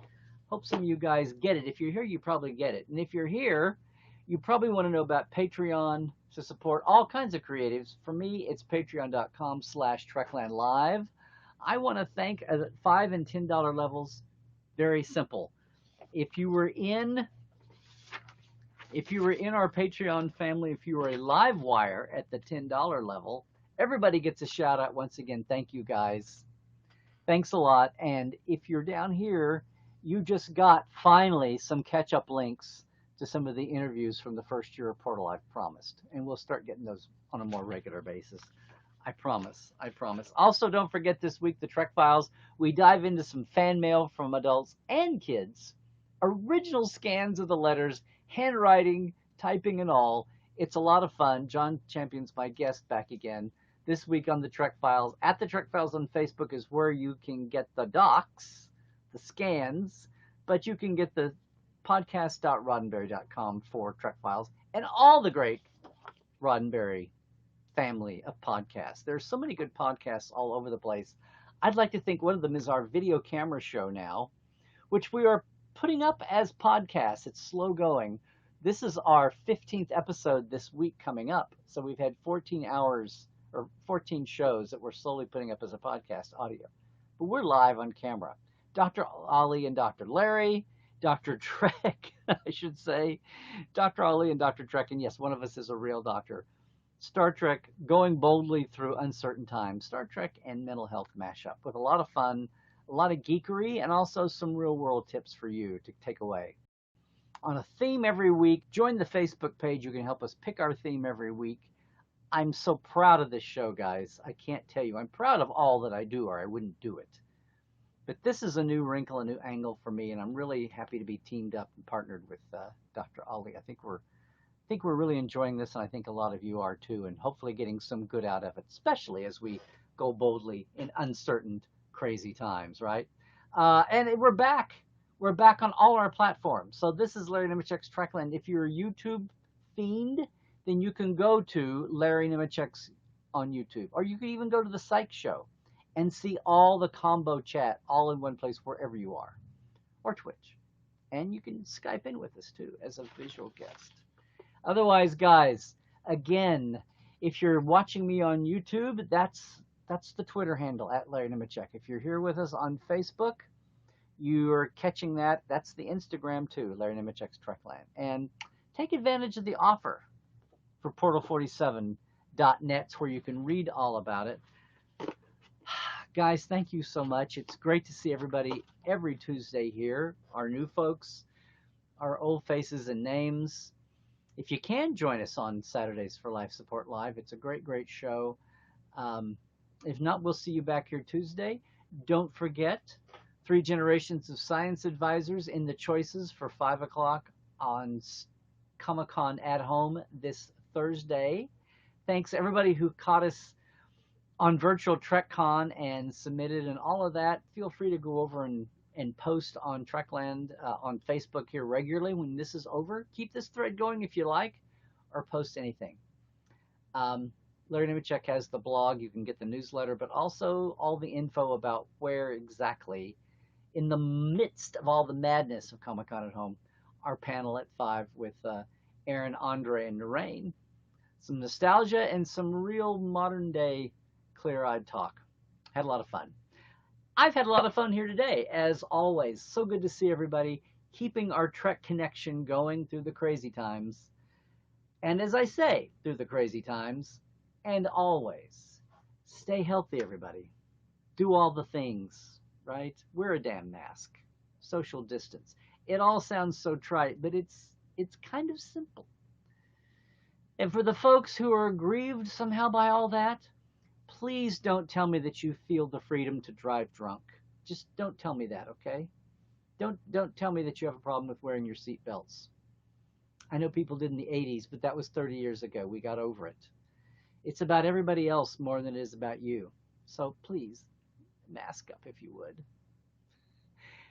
Hope some of you guys get it. If you're here, you probably get it. And if you're here, you probably want to know about Patreon to support all kinds of creatives. For me, it's patreon.com/TreklandLive. I want to thank at $5 and $10 levels. Very simple. If you were in our Patreon family, if you were a live wire at the $10 level, everybody gets a shout out once again. Thank you guys. Thanks a lot. And if you're down here, you just got finally some catch-up links to some of the interviews from the first year of Portal, I've promised. And we'll start getting those on a more regular basis. I promise. I promise. Also, don't forget this week, the Trek Files. We dive into some fan mail from adults and kids. Original scans of the letters, handwriting, typing and all. It's a lot of fun. John Champion's my guest back again. This week on the Trek Files. At the Trek Files on Facebook is where you can get the docs, the scans, but you can get the podcast.roddenberry.com for Trek Files and all the great Roddenberry family of podcasts. There's so many good podcasts all over the place. I'd like to think one of them is our video camera show now, which we are putting up as podcasts. It's slow going. This is our 15th episode this week coming up. So we've had 14 hours or 14 shows that we're slowly putting up as a podcast audio. But we're live on camera. Dr. Ali and Dr. Larry, Dr. Trek, I should say, Dr. Ali and Dr. Trek, and yes, one of us is a real doctor. Star Trek, going boldly through uncertain times. Star Trek and mental health mashup with a lot of fun, a lot of geekery, and also some real-world tips for you to take away. On a theme every week, join the Facebook page. You can help us pick our theme every week. I'm so proud of this show, guys. I can't tell you. I'm proud of all that I do, or I wouldn't do it. But this is a new wrinkle, a new angle for me, and I'm really happy to be teamed up and partnered with Dr. Ali. I think we're really enjoying this, and I think a lot of you are too, and hopefully getting some good out of it, especially as we go boldly in uncertain, crazy times, right? And we're back. We're back on all our platforms. So this is Larry Nemecek's Trekland. If you're a YouTube fiend, then you can go to Larry Nemecek's on YouTube, or you can even go to the Psych Show and see all the combo chat all in one place wherever you are, or Twitch. And you can Skype in with us too as a visual guest. Otherwise, guys, again, if you're watching me on YouTube, that's the Twitter handle at Larry Nemecek. If you're here with us on Facebook, you're catching that. That's the Instagram too, Larry Nemecek's Trekland. And take advantage of the offer for portal47.net where you can read all about it. Guys, thank you so much. It's great to see everybody every Tuesday here. Our new folks, our old faces and names. If you can join us on Saturdays for Life Support Live, it's a great, great show. If not, we'll see you back here Tuesday. Don't forget, 3 Generations of Science Advisors in the choices for 5 o'clock on Comic-Con at Home this Thursday. Thanks everybody who caught us on virtual TrekCon and submitted and all of that. Feel free to go over and post on Trekland on Facebook here regularly when this is over. Keep this thread going if you like, or post anything. Larry Nemecek has the blog. You can get the newsletter, but also all the info about where exactly, in the midst of all the madness of Comic-Con at Home, our panel at 5 with Aaron, Andre, and Narain. Some nostalgia and some real modern-day clear-eyed talk. Had a lot of fun. I've had a lot of fun here today, as always. So good to see everybody, keeping our Trek connection going through the crazy times. And as I say, through the crazy times, and always, stay healthy, everybody. Do all the things, right? Wear a damn mask. Social distance. It all sounds so trite, but it's kind of simple. And for the folks who are aggrieved somehow by all that, please don't tell me that you feel the freedom to drive drunk. Just don't tell me that, okay? Don't tell me that you have a problem with wearing your seatbelts. I know people did in the 80s, but that was 30 years ago. We got over it. It's about everybody else more than it is about you. So please, mask up if you would.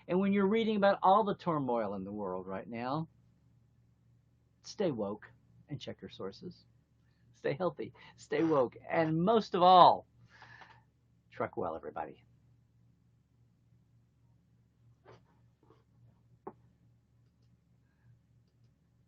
And when you're reading about all the turmoil in the world right now, stay woke and check your sources. Stay healthy, stay woke, and most of all, truck well, everybody.